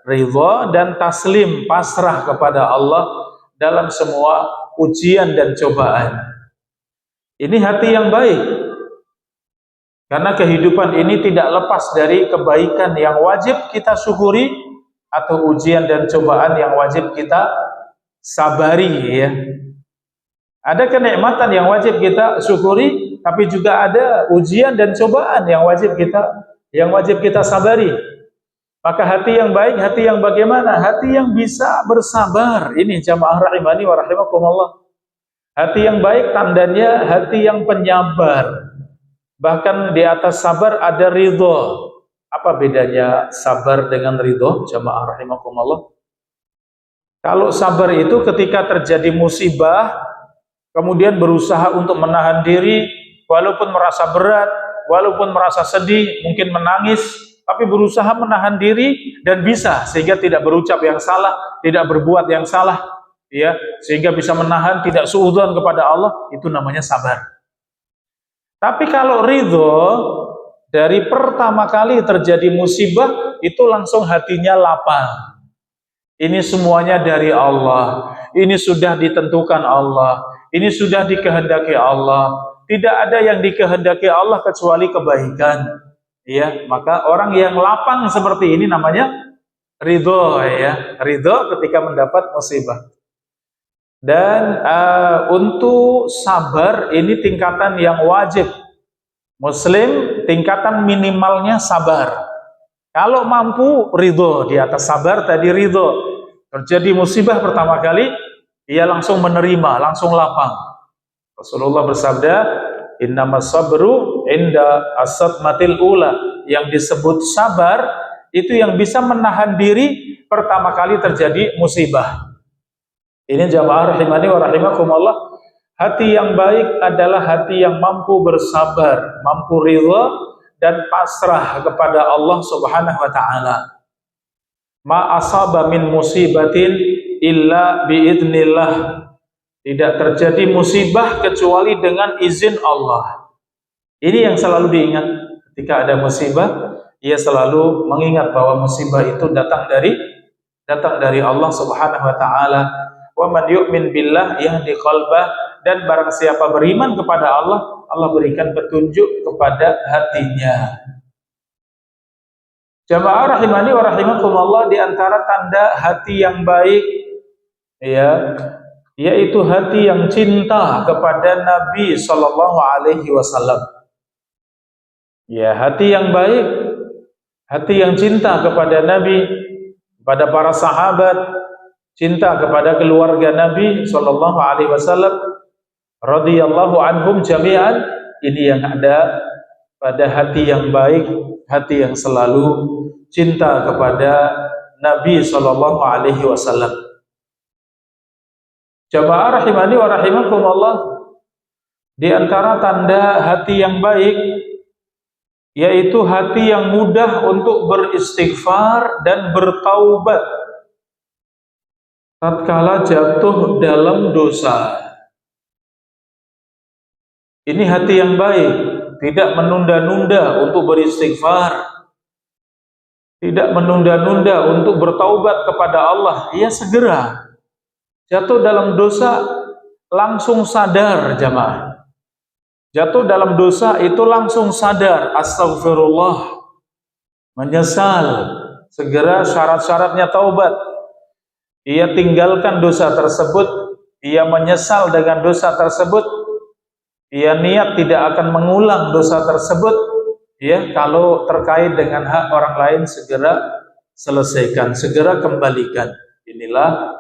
A: ridha, dan taslim, pasrah kepada Allah dalam semua ujian dan cobaan. Ini hati yang baik, karena kehidupan ini tidak lepas dari kebaikan yang wajib kita syukuri atau ujian dan cobaan yang wajib kita sabari, ya. Ada kenikmatan yang wajib kita syukuri, tapi juga ada ujian dan cobaan yang wajib kita sabari. Maka hati yang baik, hati yang bagaimana? Hati yang bisa bersabar. Ini jamaah rahimani wa rahimakumullah. Hati yang baik tandanya hati yang penyabar. Bahkan di atas sabar ada ridho. Apa bedanya sabar dengan ridho, jamaah rahimakumullah? Kalau sabar itu ketika terjadi musibah, kemudian berusaha untuk menahan diri, walaupun merasa berat, walaupun merasa sedih, mungkin menangis, tapi berusaha menahan diri dan bisa, sehingga tidak berucap yang salah, tidak berbuat yang salah, ya, sehingga bisa menahan, tidak suudzon kepada Allah. Itu namanya sabar. Tapi kalau ridho, dari pertama kali terjadi musibah, itu langsung hatinya lapang. Ini semuanya dari Allah, ini sudah ditentukan Allah, ini sudah dikehendaki Allah. Tidak ada yang dikehendaki Allah kecuali kebaikan. Ya, maka orang yang lapang seperti ini namanya ridho, ya, ridho ketika mendapat musibah. Dan untuk sabar ini tingkatan yang wajib. Muslim tingkatan minimalnya sabar. Kalau mampu ridho, di atas sabar tadi ridho. Terjadi musibah pertama kali, ia langsung menerima, langsung lapang. Rasulullah bersabda, innamas sabru inda as-sadmatil ula. Yang disebut sabar itu yang bisa menahan diri pertama kali terjadi musibah. Ini jamaah rahimani wa rahimakumullah, hati yang baik adalah hati yang mampu bersabar, mampu ridha dan pasrah kepada Allah Subhanahu wa taala. Ma asaba min musibatin illa biidznillah. Tidak terjadi musibah kecuali dengan izin Allah. Ini yang selalu diingat ketika ada musibah, ia selalu mengingat bahwa musibah itu datang dari Allah Subhanahu wa taala. Wa man yu'min billah yahdi qalbah, dan barang siapa beriman kepada Allah, Allah berikan petunjuk kepada hatinya. Jamaah rahimani wa rahimakumullah, di antara tanda hati yang baik, ya, yaitu hati yang cinta kepada Nabi Sallallahu Alaihi Wasallam. Ya, hati yang baik, hati yang cinta kepada Nabi, kepada para sahabat, cinta kepada keluarga Nabi sallallahu alaihi wasallam radhiyallahu anhum jami'an, ini yang ada pada hati yang baik, hati yang selalu cinta kepada Nabi sallallahu alaihi wasallam. Jamaah rahimani wa rahimakumullah, di antara tanda hati yang baik yaitu hati yang mudah untuk beristighfar dan bertaubat tatkala jatuh dalam dosa. Ini hati yang baik, tidak menunda-nunda untuk beristighfar, tidak menunda-nunda untuk bertaubat kepada Allah. Ia segera jatuh dalam dosa langsung sadar, jamaah. Jatuh dalam dosa itu langsung sadar, astagfirullah, menyesal, segera syarat-syaratnya taubat. Ia tinggalkan dosa tersebut, ia menyesal dengan dosa tersebut, ia niat tidak akan mengulang dosa tersebut. Ya, kalau terkait dengan hak orang lain segera selesaikan, segera kembalikan. Inilah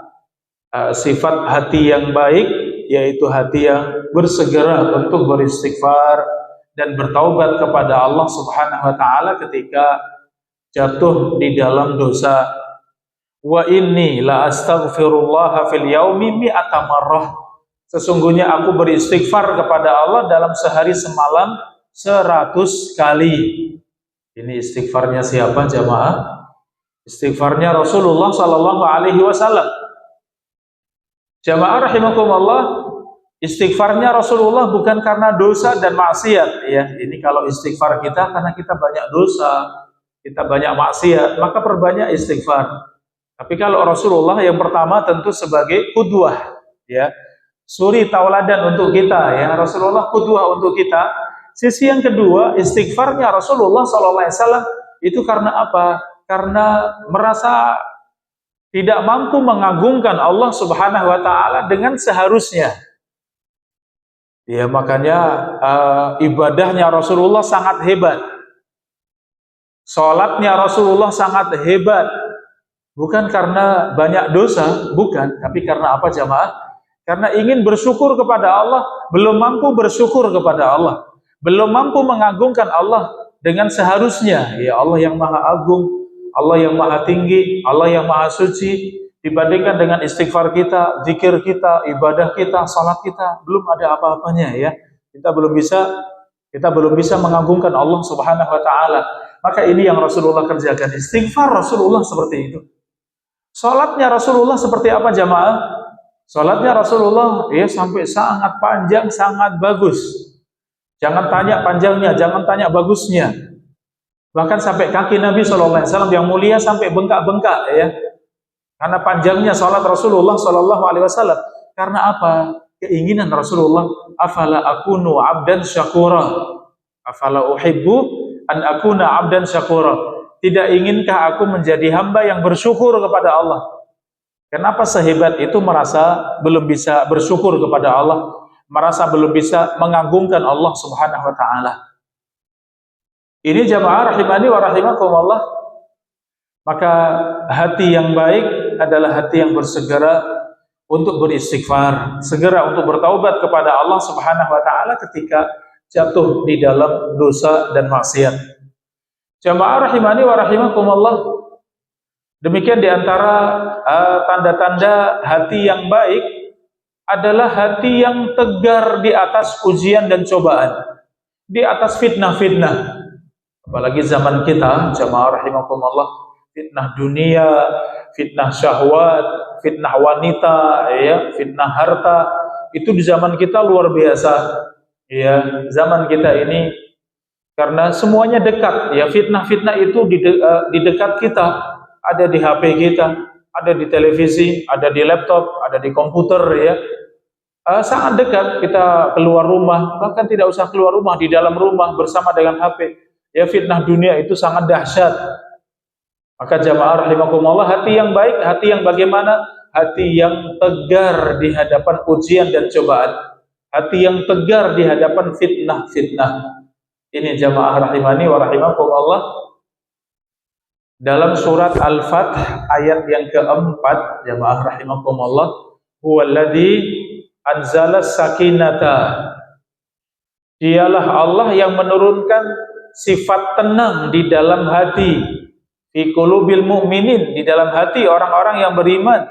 A: sifat hati yang baik, yaitu hati yang bersegera untuk beristighfar dan bertaubat kepada Allah Subhanahu wa taala ketika jatuh di dalam dosa. Wa inni la astaghfirullah fil yaumi mi'ata marrah. Sesungguhnya aku beristighfar kepada Allah dalam sehari semalam 100 kali. Ini istighfarnya siapa, jamaah? Istighfarnya Rasulullah sallallahu alaihi wasallam. Jamaah rahimakumullah, istighfarnya Rasulullah bukan karena dosa dan maksiat, ya. Ini kalau istighfar kita karena kita banyak dosa, kita banyak maksiat, maka perbanyak istighfar. Tapi kalau Rasulullah yang pertama tentu sebagai qudwah, ya. Suri tauladan untuk kita, ya. Rasulullah qudwah untuk kita. Sisi yang kedua, istighfarnya Rasulullah SAW itu karena apa? Karena merasa tidak mampu mengagungkan Allah Subhanahu wa taala dengan seharusnya. Ya, makanya ibadahnya Rasulullah sangat hebat. Salatnya Rasulullah sangat hebat. Bukan karena banyak dosa, bukan, tapi karena apa, jamaah? Karena ingin bersyukur kepada Allah, belum mampu bersyukur kepada Allah, belum mampu mengagungkan Allah dengan seharusnya. Ya, Allah yang Maha Agung, Allah yang Maha Tinggi, Allah yang Maha Suci, dibandingkan dengan istighfar kita, zikir kita, ibadah kita, salat kita, belum ada apa-apanya, ya. Kita belum bisa mengagungkan Allah Subhanahu wa taala. Maka ini yang Rasulullah kerjakan. Istighfar Rasulullah seperti itu. Salatnya Rasulullah seperti apa, jamaah? Salatnya Rasulullah ya sampai sangat panjang, sangat bagus. Jangan tanya panjangnya, jangan tanya bagusnya. Bahkan sampai kaki Nabi SAW yang mulia sampai bengkak-bengkak, ya. Karena panjangnya salat Rasulullah SAW. Karena apa? Keinginan Rasulullah, afala akunu abdan syakura, afala uhibbu an akuna abdan syakura. Tidak inginkah aku menjadi hamba yang bersyukur kepada Allah? Kenapa sehebat itu merasa belum bisa bersyukur kepada Allah, merasa belum bisa mengagungkan Allah Subhanahu wa taala? Ini jamaah rahimani wa rahimakumullah. Maka hati yang baik adalah hati yang bersegera untuk beristighfar, segera untuk bertaubat kepada Allah Subhanahu wa taala ketika jatuh di dalam dosa dan maksiat. Jamaah rahimani wa rahimakumullah. Demikian diantara tanda-tanda hati yang baik adalah hati yang tegar di atas ujian dan cobaan, di atas fitnah-fitnah. Apalagi zaman kita, jamaah rahimakumullah, fitnah dunia, fitnah syahwat, fitnah wanita, ya, fitnah harta, itu di zaman kita luar biasa. Ya, zaman kita ini karena semuanya dekat, ya, fitnah-fitnah itu di dekat kita, ada di HP kita, ada di televisi, ada di laptop, ada di komputer, ya. Sangat dekat, kita keluar rumah, bahkan tidak usah keluar rumah, di dalam rumah bersama dengan HP. Ya, fitnah dunia itu sangat dahsyat. Maka jamaah rahimakumullah, hati yang baik, hati yang bagaimana? Hati yang tegar di hadapan ujian dan cobaan, hati yang tegar di hadapan fitnah-fitnah. Ini jamaah rahimani wa rahimakumullah, dalam surat Al-Fath ayat yang keempat, jamaah rahimakumullah, huwallazi anzala sakinata, dialah Allah yang menurunkan sifat tenang di dalam hati, fi qulubil mu'minin, di dalam hati orang-orang yang beriman,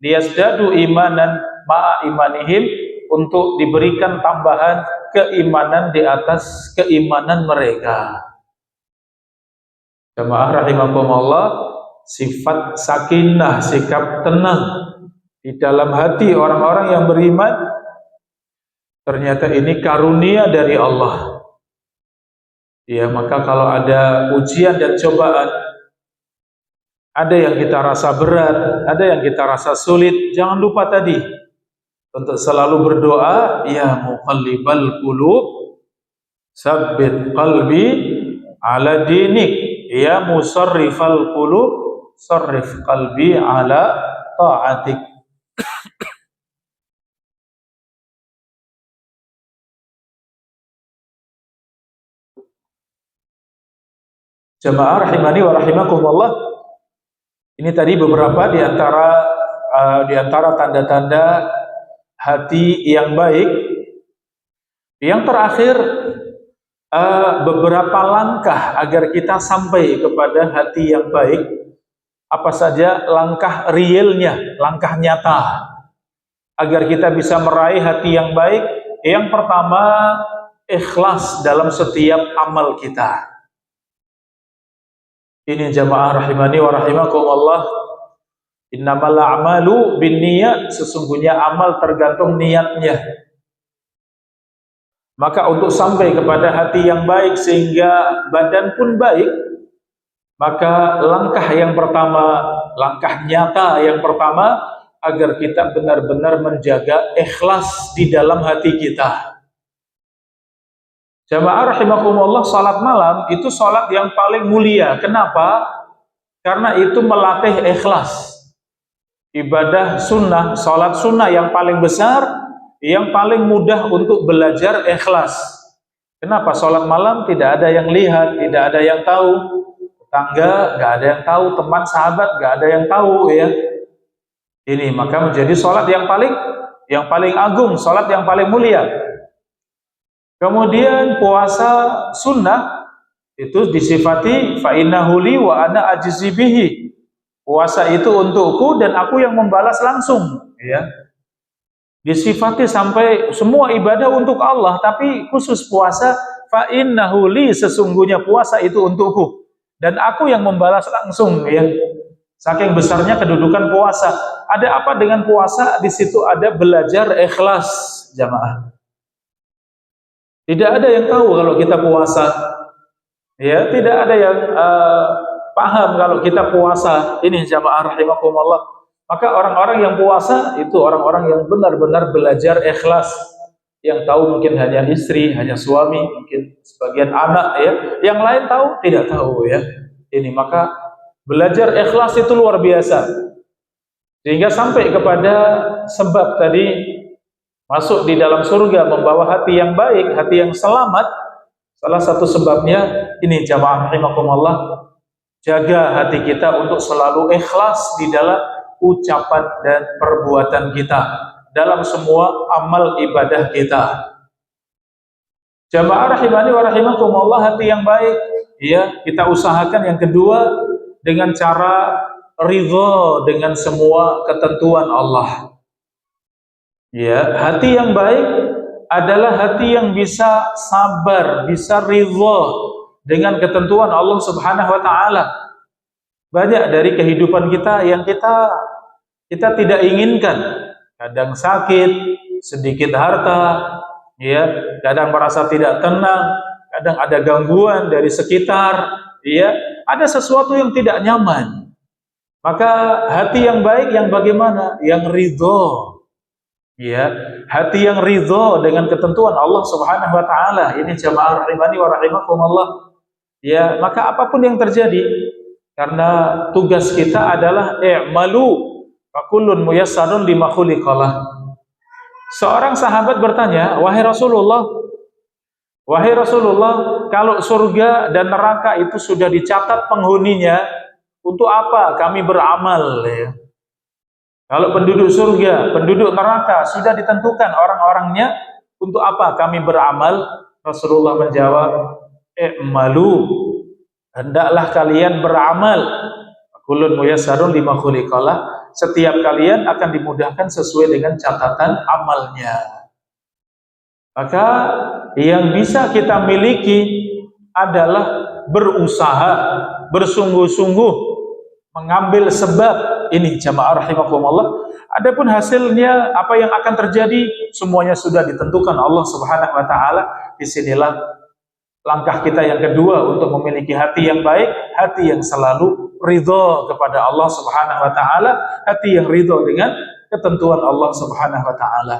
A: liyazdadu imanan ma'a imanihim, untuk diberikan tambahan keimanan di atas keimanan mereka. Jamaah rahimakumullah, sifat sakinah, sikap tenang di dalam hati orang-orang yang beriman, ternyata ini karunia dari Allah. Ya, maka kalau ada ujian dan cobaan, ada yang kita rasa berat, ada yang kita rasa sulit, jangan lupa tadi untuk selalu berdoa, ya muqallibal qulub sabbit qalbi ala dinik, ya musarrifal qulub sarrif qalbi ala ta'atik. Jamaah rahimani wa rahimakumullah, ini tadi beberapa di antara tanda-tanda hati yang baik. Yang terakhir, beberapa langkah agar kita sampai kepada hati yang baik. Apa saja langkah realnya, langkah nyata agar kita bisa meraih hati yang baik? Yang pertama, ikhlas dalam setiap amal kita. Ini jamaah rahimani wa rahimakumullah, innamal a'malu binniyat, sesungguhnya amal tergantung niatnya. Maka untuk sampai kepada hati yang baik sehingga badan pun baik, maka langkah yang pertama, langkah nyata yang pertama, agar kita benar-benar menjaga ikhlas di dalam hati kita. Jamaah rahimakumullah, salat malam itu salat yang paling mulia. Kenapa? Karena itu melatih ikhlas. Ibadah sunnah, salat sunnah yang paling besar, yang paling mudah untuk belajar ikhlas. Kenapa? Salat malam tidak ada yang lihat, tidak ada yang tahu, tetangga nggak ada yang tahu, teman sahabat nggak ada yang tahu, ya. Ini maka menjadi salat yang paling agung, salat yang paling mulia. Kemudian puasa sunnah itu disifati fa innahu li wa ana ajzi bihi. Puasa itu untukku dan aku yang membalas langsung, ya. Disifati sampai semua ibadah untuk Allah, tapi khusus puasa, fa innahu li, sesungguhnya puasa itu untukku dan aku yang membalas langsung, ya. Saking besarnya kedudukan puasa. Ada apa dengan puasa? Di situ ada belajar ikhlas, jamaah. Tidak ada yang tahu kalau kita puasa, ya. Tidak ada yang paham kalau kita puasa. Ini jamaah rahimakumullah. Maka orang-orang yang puasa itu orang-orang yang benar-benar belajar ikhlas. Yang tahu mungkin hanya istri, hanya suami, mungkin sebagian anak, ya. Yang lain tahu, tidak tahu, ya. Ini maka belajar ikhlas itu luar biasa. Sehingga sampai kepada sebab tadi masuk di dalam surga, membawa hati yang baik, hati yang selamat. Salah satu sebabnya ini jamaah rahimakumullah, jaga hati kita untuk selalu ikhlas di dalam ucapan dan perbuatan kita, dalam semua amal ibadah kita. Jamaah rahimani wa rahimakumullah, hati yang baik, ya, kita usahakan yang kedua dengan cara ridha dengan semua ketentuan Allah. Ya, hati yang baik adalah hati yang bisa sabar, bisa ridha dengan ketentuan Allah Subhanahu wa taala. Banyak dari kehidupan kita yang kita tidak inginkan. Kadang sakit, sedikit harta, ya, kadang merasa tidak tenang, kadang ada gangguan dari sekitar, ya, ada sesuatu yang tidak nyaman. Maka hati yang baik yang bagaimana? Yang ridha. Ya, hati yang ridha dengan ketentuan Allah Subhanahu wa taala. Ini jamaah rahimani wa rahimakumullah. Ya, maka apapun yang terjadi, karena tugas kita adalah i'malu fa kullun muyassarun lima khuliqalah. Seorang sahabat bertanya, wahai Rasulullah, kalau surga dan neraka itu sudah dicatat penghuninya, untuk apa kami beramal ya? Kalau penduduk surga, penduduk neraka sudah ditentukan orang-orangnya, untuk apa kami beramal? Rasulullah menjawab, "I'malu, hendaklah kalian beramal. Kullun muyassarun lima khuliqalah." Setiap kalian akan dimudahkan sesuai dengan catatan amalnya. Maka yang bisa kita miliki adalah berusaha, bersungguh-sungguh mengambil sebab ini jamaah rahimakumullah. Adapun hasilnya apa yang akan terjadi semuanya sudah ditentukan Allah Subhanahu wa taala. Disinilah langkah kita yang kedua untuk memiliki hati yang baik, hati yang selalu ridho kepada Allah Subhanahu wa taala, hati yang ridho dengan ketentuan Allah Subhanahu wa taala.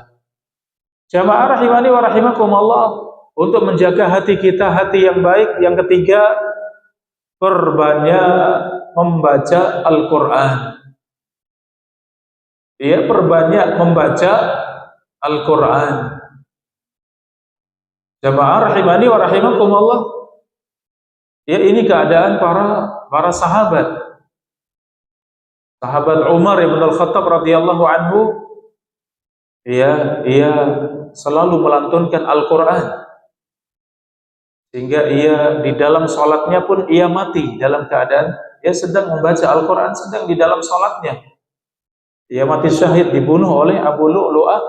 A: Jamaah rahimani wa rahimakumullah, untuk menjaga hati kita hati yang baik, yang ketiga perbanyak membaca Al-Quran. Ya, perbanyak membaca Al-Quran. Jamaah rahimani wa rahimakumullah, ya ini keadaan para sahabat. Sahabat Umar ibn al-Khattab radhiyallahu anhu, ia selalu melantunkan Al-Quran, sehingga ia di dalam sholatnya pun ia mati dalam keadaan ia sedang membaca Al-Quran, sedang di dalam sholatnya. Ia mati syahid, dibunuh oleh Abu Lu'lu'ah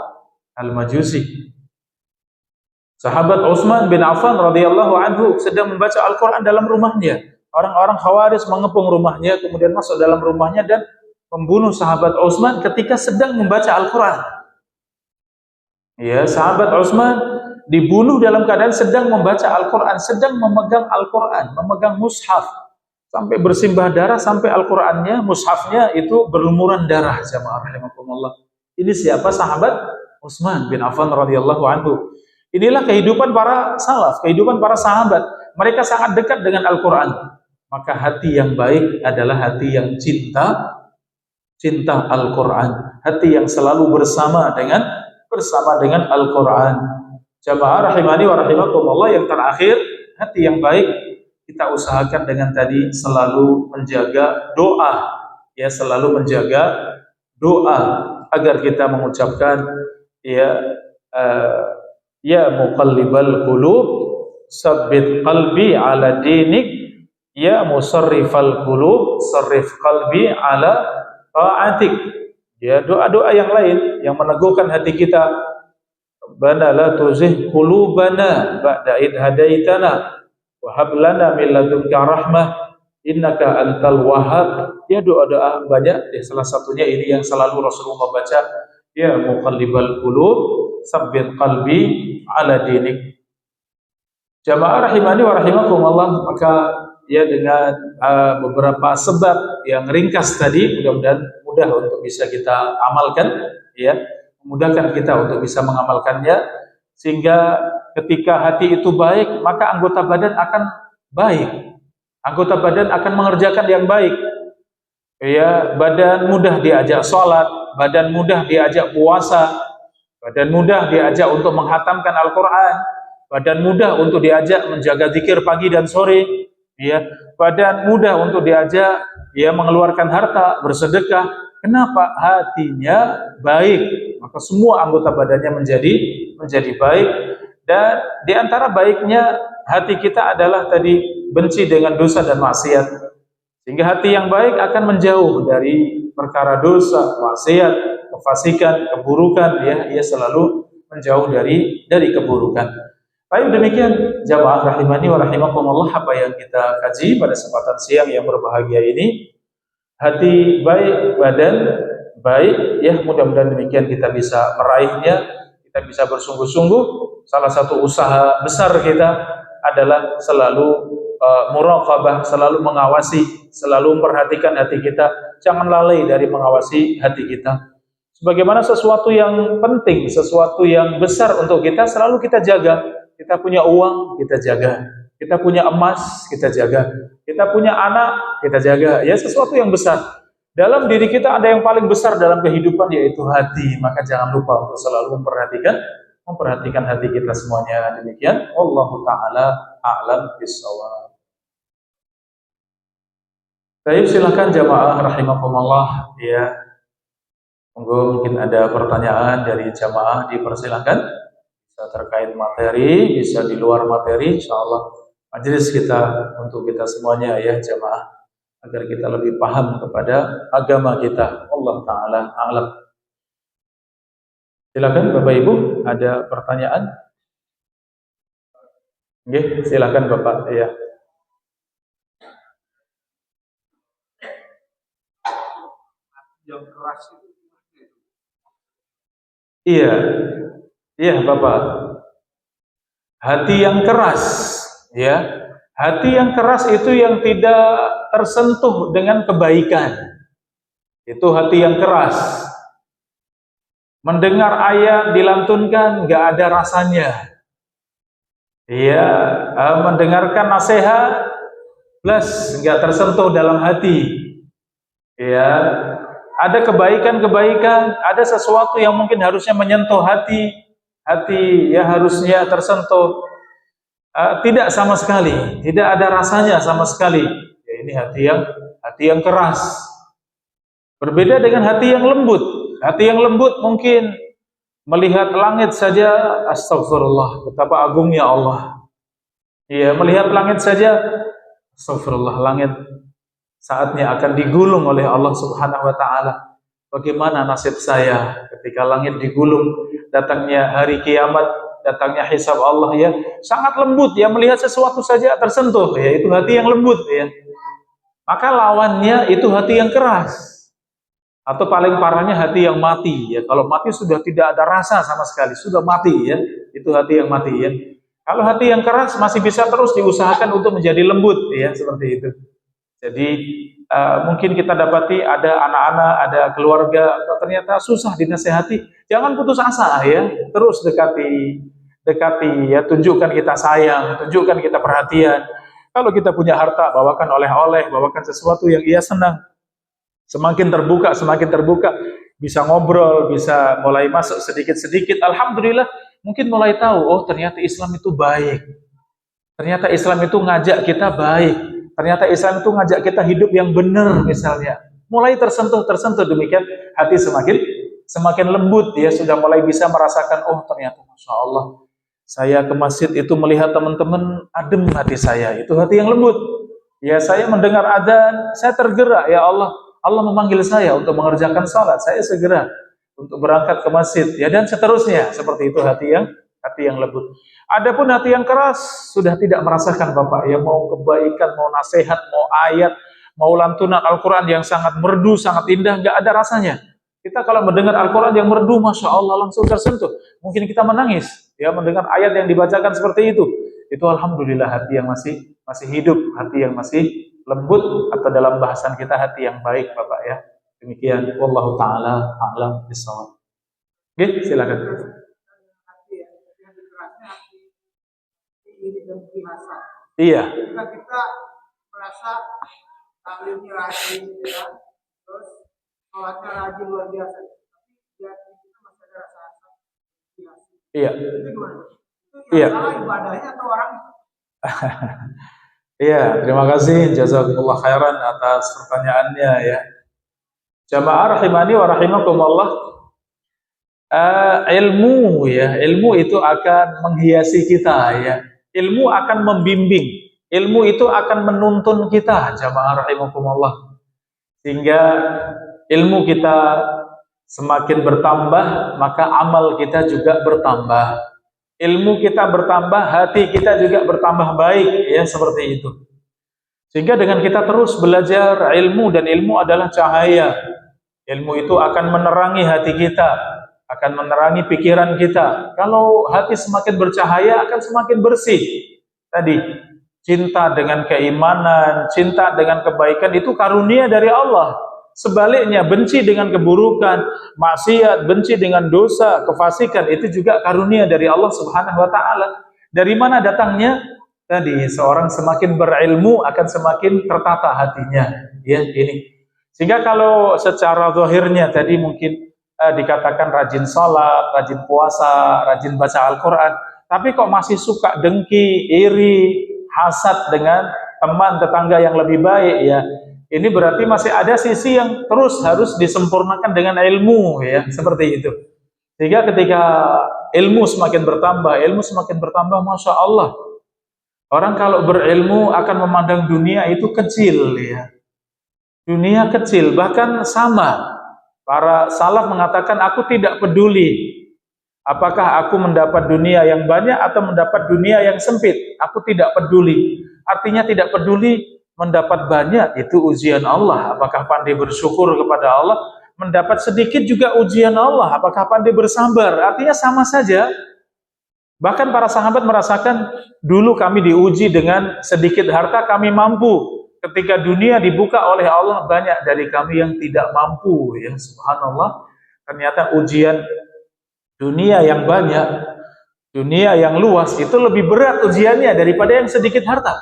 A: Al-Majusi. Sahabat Utsman bin Affan radhiyallahu anhu sedang membaca Al-Quran dalam rumahnya. Orang-orang Khawarij mengepung rumahnya, kemudian masuk dalam rumahnya dan membunuh sahabat Utsman ketika sedang membaca Al-Quran. Ya, sahabat Utsman dibunuh dalam keadaan sedang membaca Al-Quran, sedang memegang Al-Quran, memegang mushaf, sampai bersimbah darah, sampai Al-Qurannya, mushafnya itu berlumuran darah. Jamaah rahimakumullah. Ini siapa? Sahabat Utsman bin Affan radhiyallahu anhu. Inilah kehidupan para salaf, kehidupan para sahabat. Mereka sangat dekat dengan Al-Quran. Maka hati yang baik adalah hati yang cinta Al-Quran, hati yang selalu bersama dengan Al-Quran. Jamaah rahimani wa rahimakumullah, yang terakhir, hati yang baik kita usahakan dengan tadi selalu menjaga doa, ya, selalu menjaga doa agar kita mengucapkan ya muqallibal qulub sabbit qalbi ala dinik, ya musarrifal qulub sarrif qalbi ala ta'atik. Ya, doa-doa yang lain yang meneguhkan hati kita. Rabbana la tuzigh qulubana ba'da id hadaitana wa hab lana min ladunka rahmah innaka antal wahhab. Ya, doa-doa banyak, ya, salah satunya ini yang selalu Rasulullah baca, ya muqallibal qulub sabbit qalbi ala dinik. Jamaah rahimani wa rahimakumullah, maka ya dengan beberapa sebab yang ringkas tadi, mudah-mudahan mudah untuk bisa kita amalkan, ya, memudahkan kita untuk bisa mengamalkannya, sehingga ketika hati itu baik, maka anggota badan akan baik, anggota badan akan mengerjakan yang baik. Ya, badan mudah diajak sholat, badan mudah diajak puasa, badan mudah diajak untuk menghatamkan Al-Quran, badan mudah untuk diajak menjaga zikir pagi dan sore, ya, badan mudah untuk diajak, ya, mengeluarkan harta, bersedekah. Kenapa? Hatinya baik, maka semua anggota badannya menjadi baik. Dan di antara baiknya hati kita adalah tadi benci dengan dosa dan maksiat, sehingga hati yang baik akan menjauh dari perkara dosa, maksiat, kefasikan, keburukan, ya, ia selalu menjauh dari keburukan. Baik, demikian jamaah rahimani wa rahimakumullah apa yang kita kaji pada kesempatan siang yang berbahagia ini. Hati baik, badan baik, ya, mudah-mudahan demikian kita bisa meraihnya, kita bisa bersungguh-sungguh. Salah satu usaha besar kita adalah selalu muraqabah, selalu mengawasi, selalu memperhatikan hati kita. Jangan lalai dari mengawasi hati kita. Sebagaimana sesuatu yang penting, sesuatu yang besar untuk kita, selalu kita jaga. Kita punya uang, kita jaga. Kita punya emas, kita jaga. Kita punya anak, kita jaga. Ya, sesuatu yang besar. Dalam diri kita ada yang paling besar dalam kehidupan, yaitu hati. Maka jangan lupa untuk selalu memperhatikan memperhatikan hati kita semuanya. Demikian, wallahu taala a'lam bishawab. Baik, silakan jamaah rahimakumullah ya. Monggo mungkin ada pertanyaan dari jamaah, dipersilakan. Bisa terkait materi, bisa di luar materi, insyaallah majelis kita untuk kita semuanya ya jamaah, agar kita lebih paham kepada agama kita. Allah taala a'lam. Silakan Bapak Ibu, ada pertanyaan? Nggih, silakan Bapak ya. Yang keras itu. Iya. Iya, Bapak. Hati yang keras, ya. Hati yang keras itu yang tidak tersentuh dengan kebaikan. Itu hati yang keras. Mendengar ayat dilantunkan nggak ada rasanya. Iya, mendengarkan nasihat plus nggak tersentuh dalam hati. Iya, ada kebaikan-kebaikan, ada sesuatu yang mungkin harusnya menyentuh hati ya harusnya tersentuh, tidak sama sekali, tidak ada rasanya sama sekali. Ya, ini hati yang keras. Berbeda dengan hati yang lembut. Hati yang lembut mungkin melihat langit saja, astagfirullah, betapa agungnya Allah. Ya, melihat langit saja, astagfirullah, langit saatnya akan digulung oleh Allah Subhanahu wa taala. Bagaimana nasib saya ketika langit digulung, datangnya hari kiamat, datangnya hisab Allah ya. Sangat lembut ya, melihat sesuatu saja tersentuh ya, itu hati yang lembut ya. Maka lawannya itu hati yang keras. Atau paling parahnya hati yang mati ya. Kalau mati sudah tidak ada rasa sama sekali, sudah mati ya. Itu hati yang mati ya. Kalau hati yang keras masih bisa terus diusahakan untuk menjadi lembut ya, seperti itu. Jadi mungkin kita dapati ada anak-anak, ada keluarga ternyata susah dinasehati, jangan putus asa ya, terus dekati ya, tunjukkan kita sayang, tunjukkan kita perhatian. Kalau kita punya harta, bawakan oleh-oleh, bawakan sesuatu yang ia senang. Semakin terbuka, bisa ngobrol, bisa mulai masuk sedikit-sedikit. Alhamdulillah, mungkin mulai tahu, oh ternyata Islam itu baik. Ternyata Islam itu ngajak kita baik. Ternyata Islam itu ngajak kita hidup yang benar misalnya. Mulai tersentuh demikian, hati semakin lembut ya, sudah mulai bisa merasakan, oh ternyata Masya Allah, saya ke masjid itu melihat teman-teman adem hati saya, itu hati yang lembut. Ya, saya mendengar adzan, saya tergerak, ya Allah memanggil saya untuk mengerjakan salat, saya segera untuk berangkat ke masjid, ya, dan seterusnya. Seperti itu hati yang lembut. Adapun hati yang keras sudah tidak merasakan Bapak ya, mau kebaikan, mau nasihat, mau ayat, mau lantunan Al-Quran yang sangat merdu, sangat indah, nggak ada rasanya. Kita kalau mendengar Al-Quran yang merdu, Masya Allah, langsung tersentuh. Mungkin kita menangis ya mendengar ayat yang dibacakan seperti itu. Itu alhamdulillah hati yang masih hidup, hati yang masih lembut, atau dalam bahasan kita hati yang baik Bapak ya. Demikian, wallahu taala a'lam bishawab. Oke, silakan. Iya. Kita merasa taklimnya rajin, terus sholatnya rajin luar biasa, tapi dia kita masih ada rasa biasa. Iya. Itu gimana? Itu yang salah ibadahnya atau orang? Iya, terima kasih jazakumullah khairan atas pertanyaannya ya. Jamaah rahimani wa rahimakumullah. Ilmu ya, ilmu itu akan menghiasi kita ya. Ilmu akan membimbing, ilmu itu akan menuntun kita, jamaah rahimakumullah. Sehingga ilmu kita semakin bertambah, maka amal kita juga bertambah. Ilmu kita bertambah, hati kita juga bertambah baik ya, seperti itu. Sehingga dengan kita terus belajar ilmu, dan ilmu adalah cahaya. Ilmu itu akan menerangi hati kita, akan menerangi pikiran kita. Kalau hati semakin bercahaya, akan semakin bersih. Tadi, cinta dengan keimanan, cinta dengan kebaikan, itu karunia dari Allah. Sebaliknya, benci dengan keburukan, maksiat, benci dengan dosa, kefasikan, itu juga karunia dari Allah Subhanahu wa taala. Dari mana datangnya? Tadi, seorang semakin berilmu akan semakin tertata hatinya. Ya, ini. Sehingga kalau secara zahirnya tadi mungkin dikatakan rajin sholat, rajin puasa, rajin baca Al-Quran, tapi kok masih suka dengki, iri, hasad dengan teman tetangga yang lebih baik, ya ini berarti masih ada sisi yang terus harus disempurnakan dengan ilmu, ya seperti itu. Sehingga ketika ilmu semakin bertambah, masya Allah, orang kalau berilmu akan memandang dunia itu kecil, ya. Dunia kecil, bahkan sama. Para salaf mengatakan, aku tidak peduli apakah aku mendapat dunia yang banyak atau mendapat dunia yang sempit. Aku tidak peduli. Artinya tidak peduli mendapat banyak, itu ujian Allah. Apakah pandai bersyukur kepada Allah? Mendapat sedikit juga ujian Allah. Apakah pandai bersabar? Artinya sama saja. Bahkan para sahabat merasakan, dulu kami diuji dengan sedikit harta, kami mampu. Ketika dunia dibuka oleh Allah, banyak dari kami yang tidak mampu. Ya subhanallah, ternyata ujian dunia yang banyak, dunia yang luas, itu lebih berat ujiannya daripada yang sedikit harta.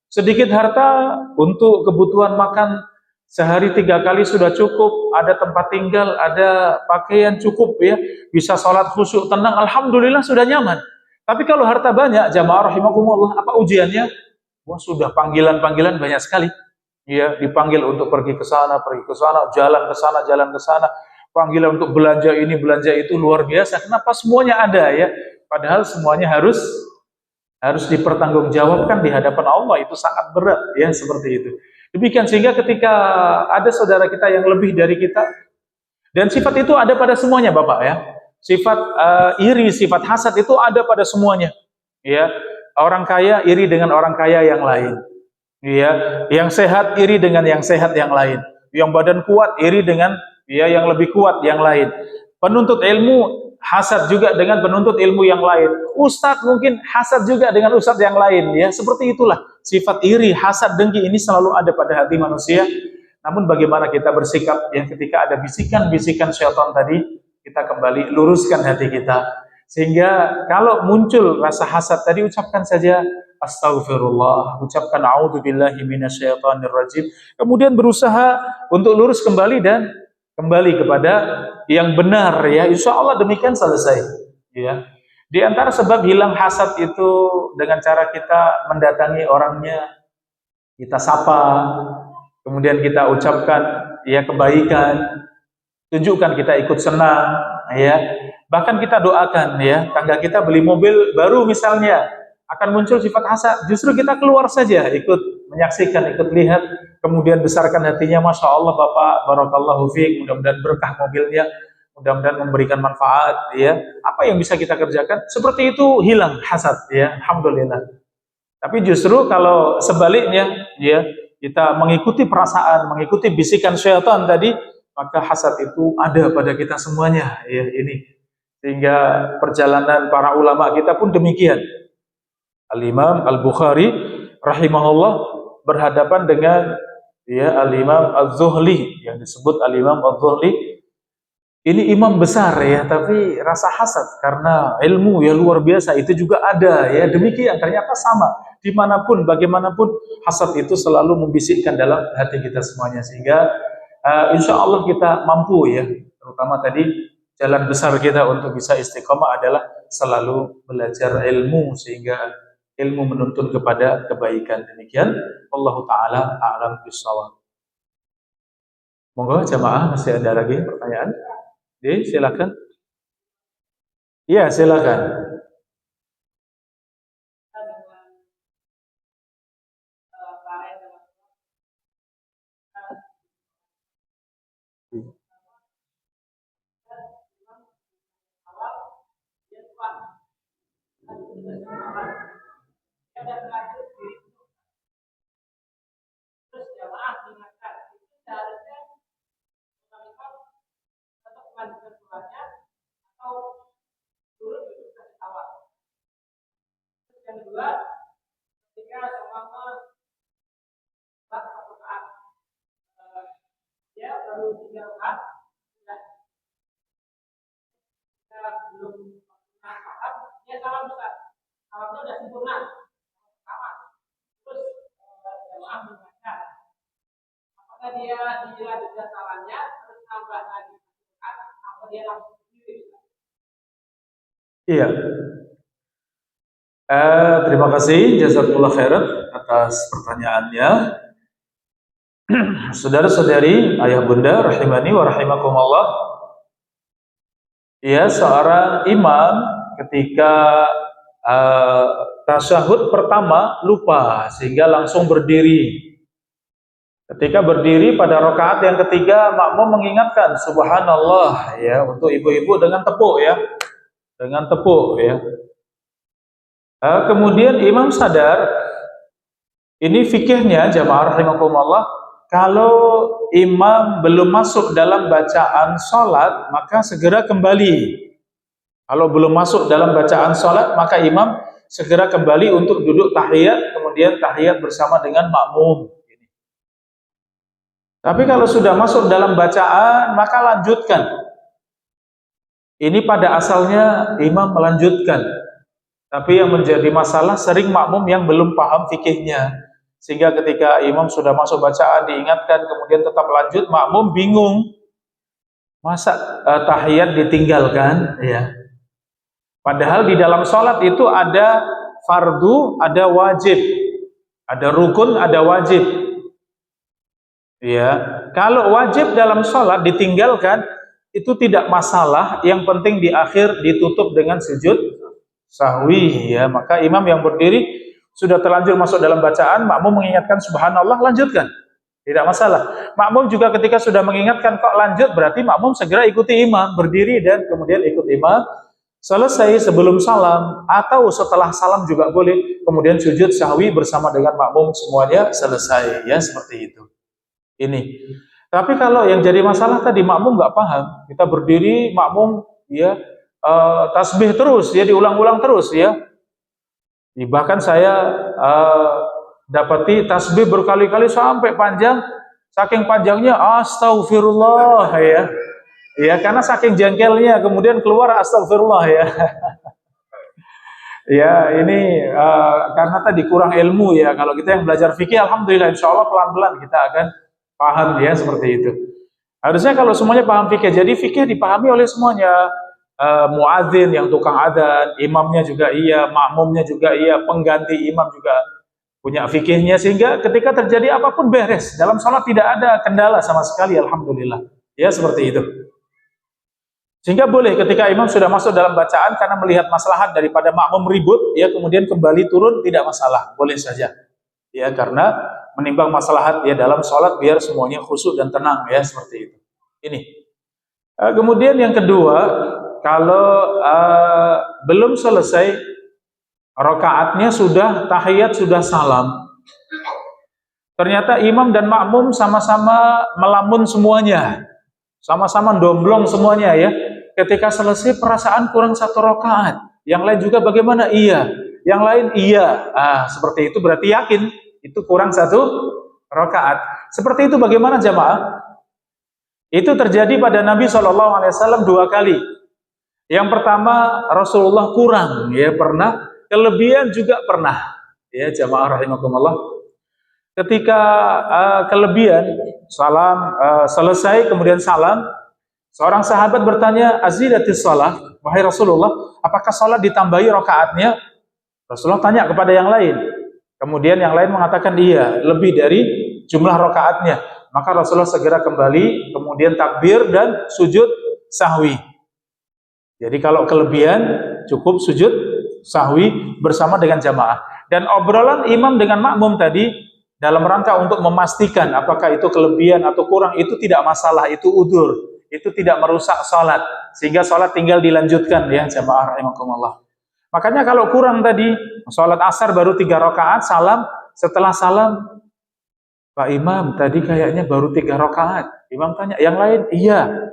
A: Sedikit harta untuk kebutuhan makan sehari 3 kali sudah cukup, ada tempat tinggal, ada pakaian cukup, ya bisa sholat khusyuk tenang, alhamdulillah sudah nyaman. Tapi kalau harta banyak, jamaah rahimakumullah, apa ujiannya? Wah, sudah panggilan-panggilan banyak sekali. Ya, dipanggil untuk pergi ke sana, jalan ke sana, jalan ke sana. Panggilan untuk belanja ini, belanja itu luar biasa. Kenapa semuanya ada, ya? Padahal semuanya harus dipertanggungjawabkan di hadapan Allah, itu sangat berat, ya seperti itu. Demikian, sehingga ketika ada saudara kita yang lebih dari kita, dan sifat itu ada pada semuanya, Bapak, ya. Sifat iri, sifat hasad itu ada pada semuanya. Ya, orang kaya iri dengan orang kaya yang lain. Ya, yang sehat iri dengan yang sehat yang lain. Yang badan kuat iri dengan yang lebih kuat yang lain. Penuntut ilmu hasad juga dengan penuntut ilmu yang lain. Ustadz mungkin hasad juga dengan ustadz yang lain. Ya, seperti itulah sifat iri, hasad, dengki ini selalu ada pada hati manusia. Namun bagaimana kita bersikap yang ketika ada bisikan-bisikan syaitan tadi, kita kembali luruskan hati kita. Sehingga kalau muncul rasa hasad tadi, ucapkan saja astagfirullah, ucapkan a'udzubillahi minasyaitonirrajim. Kemudian berusaha untuk lurus kembali dan kembali kepada yang benar, ya. Insya Allah demikian selesai. Ya. Di antara sebab hilang hasad itu dengan cara kita mendatangi orangnya, kita sapa, kemudian kita ucapkan kebaikan, tunjukkan kita ikut senang, ya. Bahkan kita doakan, ya, tangga kita beli mobil baru misalnya, akan muncul sifat hasad, justru kita keluar saja, ikut menyaksikan, ikut lihat, kemudian besarkan hatinya, masya Allah Bapak, barakallahu fiik, mudah-mudahan berkah mobilnya, mudah-mudahan memberikan manfaat, ya. Apa yang bisa kita kerjakan? Seperti itu hilang hasad, ya, alhamdulillah. Tapi justru kalau sebaliknya, ya, kita mengikuti perasaan, mengikuti bisikan syaitan tadi, maka hasad itu ada pada kita semuanya, ya ini. Sehingga perjalanan para ulama kita pun demikian. Al-Imam Al-Bukhari rahimahullah berhadapan dengan Al-Imam Az-Zuhli, yang disebut Al-Imam Az-Zuhli. Ini imam besar, ya, tapi rasa hasad karena ilmu yang luar biasa itu juga ada, ya. Demikian, ternyata sama dimanapun, bagaimanapun, hasad itu selalu membisikkan dalam hati kita semuanya. Sehingga insya Allah kita mampu, ya. Terutama tadi jalan besar kita untuk bisa istiqomah adalah selalu belajar ilmu, sehingga ilmu menuntun kepada kebaikan. Demikian, Allah Ta'ala a'lam bishawab. Monggo jamaah, masih ada lagi pertanyaan? Silakan. Iya, silakan. Yang kedua, ketika sama dia baru 3 rakaat, sudah belum paham, dia salam besar, salamnya sudah sempurna, sama. Terus jamaah mengingatkan, apakah dia sudah salamnya terus tambah lagi rakaat, atau Iya. Terima kasih jazakumullah khairan atas pertanyaannya. Saudara-saudari, ayah bunda rahimani wa rahimakumullah. Ya, seorang imam ketika tasyahud pertama lupa sehingga langsung berdiri. Ketika berdiri pada rakaat yang ketiga, makmum mengingatkan subhanallah ya, untuk ibu-ibu dengan tepuk ya. Dengan tepuk ya. Kemudian imam sadar, ini fikihnya jamaah rahimakumullah, kalau imam belum masuk dalam bacaan sholat, maka segera kembali. Kalau belum masuk dalam bacaan sholat, maka imam segera kembali untuk duduk tahiyat, kemudian tahiyat bersama dengan makmum. Tapi kalau sudah masuk dalam bacaan, maka lanjutkan. Ini pada asalnya imam melanjutkan. Tapi yang menjadi masalah sering makmum yang belum paham fikihnya. Sehingga ketika imam sudah masuk bacaan diingatkan kemudian tetap lanjut, makmum bingung. Masa tahiyat ditinggalkan ya. Padahal di dalam sholat itu ada fardu, ada wajib. Ada rukun, ada wajib. Ya, kalau wajib dalam sholat ditinggalkan itu tidak masalah. Yang penting di akhir ditutup dengan sujud sahwi. Ya, maka imam yang berdiri sudah terlanjur masuk dalam bacaan, makmum mengingatkan subhanallah, lanjutkan, tidak masalah. Makmum juga ketika sudah mengingatkan kok lanjut, berarti makmum segera ikuti imam, berdiri dan kemudian ikut imam. Selesai sebelum salam atau setelah salam juga boleh. Kemudian sujud sahwi bersama dengan makmum, semuanya selesai. Ya, seperti itu. Ini. Tapi kalau yang jadi masalah tadi makmum nggak paham, kita berdiri makmum ya tasbih terus ya, diulang-ulang terus ya. Bahkan saya dapati tasbih berkali-kali sampai panjang, saking panjangnya astagfirullah ya. Ya, karena saking jengkelnya kemudian keluar astagfirullah ya. Ya, ini karena tadi kurang ilmu ya. Kalau kita yang belajar fikih, alhamdulillah insya Allah pelan-pelan kita akan paham ya, seperti itu. Harusnya kalau semuanya paham fikih, jadi fikih dipahami oleh semuanya. Muadzin yang tukang adzan, imamnya juga iya, makmumnya juga iya, pengganti imam juga punya fikihnya, sehingga ketika terjadi apapun beres. Dalam sholat tidak ada kendala sama sekali, alhamdulillah. Ya, seperti itu. Sehingga boleh ketika imam sudah masuk dalam bacaan karena melihat maslahat daripada makmum ribut, ya kemudian kembali turun, tidak masalah, boleh saja. Ya, karena menimbang maslahat ya dalam sholat biar semuanya khusyuk dan tenang ya, seperti itu. Ini. Kemudian yang kedua, kalau belum selesai rakaatnya sudah tahiyat, sudah salam. Ternyata imam dan makmum sama-sama melamun semuanya. Sama-sama domblong semuanya ya. Ketika selesai perasaan kurang satu rakaat. Yang lain juga bagaimana? Iya. Yang lain iya. Seperti itu berarti yakin itu kurang satu rakaat. Seperti itu bagaimana jamaah? Itu terjadi pada Nabi SAW 2 kali. Yang pertama Rasulullah kurang ya, pernah, kelebihan juga pernah. Ya jamaah rahimakumullah. Ketika kelebihan salam selesai kemudian salam, seorang sahabat bertanya, "Azidatis shalah?" Wahai Rasulullah, apakah salat ditambahi rakaatnya? Rasulullah tanya kepada yang lain. Kemudian yang lain mengatakan iya, lebih dari jumlah rakaatnya. Maka Rasulullah segera kembali, kemudian takbir dan sujud sahwi. Jadi kalau kelebihan cukup sujud sahwi bersama dengan jamaah. Dan obrolan imam dengan makmum tadi dalam rangka untuk memastikan apakah itu kelebihan atau kurang, itu tidak masalah, itu udzur, itu tidak merusak salat, sehingga salat tinggal dilanjutkan ya jamaah rahimakumullah. Makanya kalau kurang tadi, salat asar baru 3 rakaat, salam, setelah salam, Pak Imam tadi kayaknya baru 3 rakaat. Imam tanya, yang lain? Iya.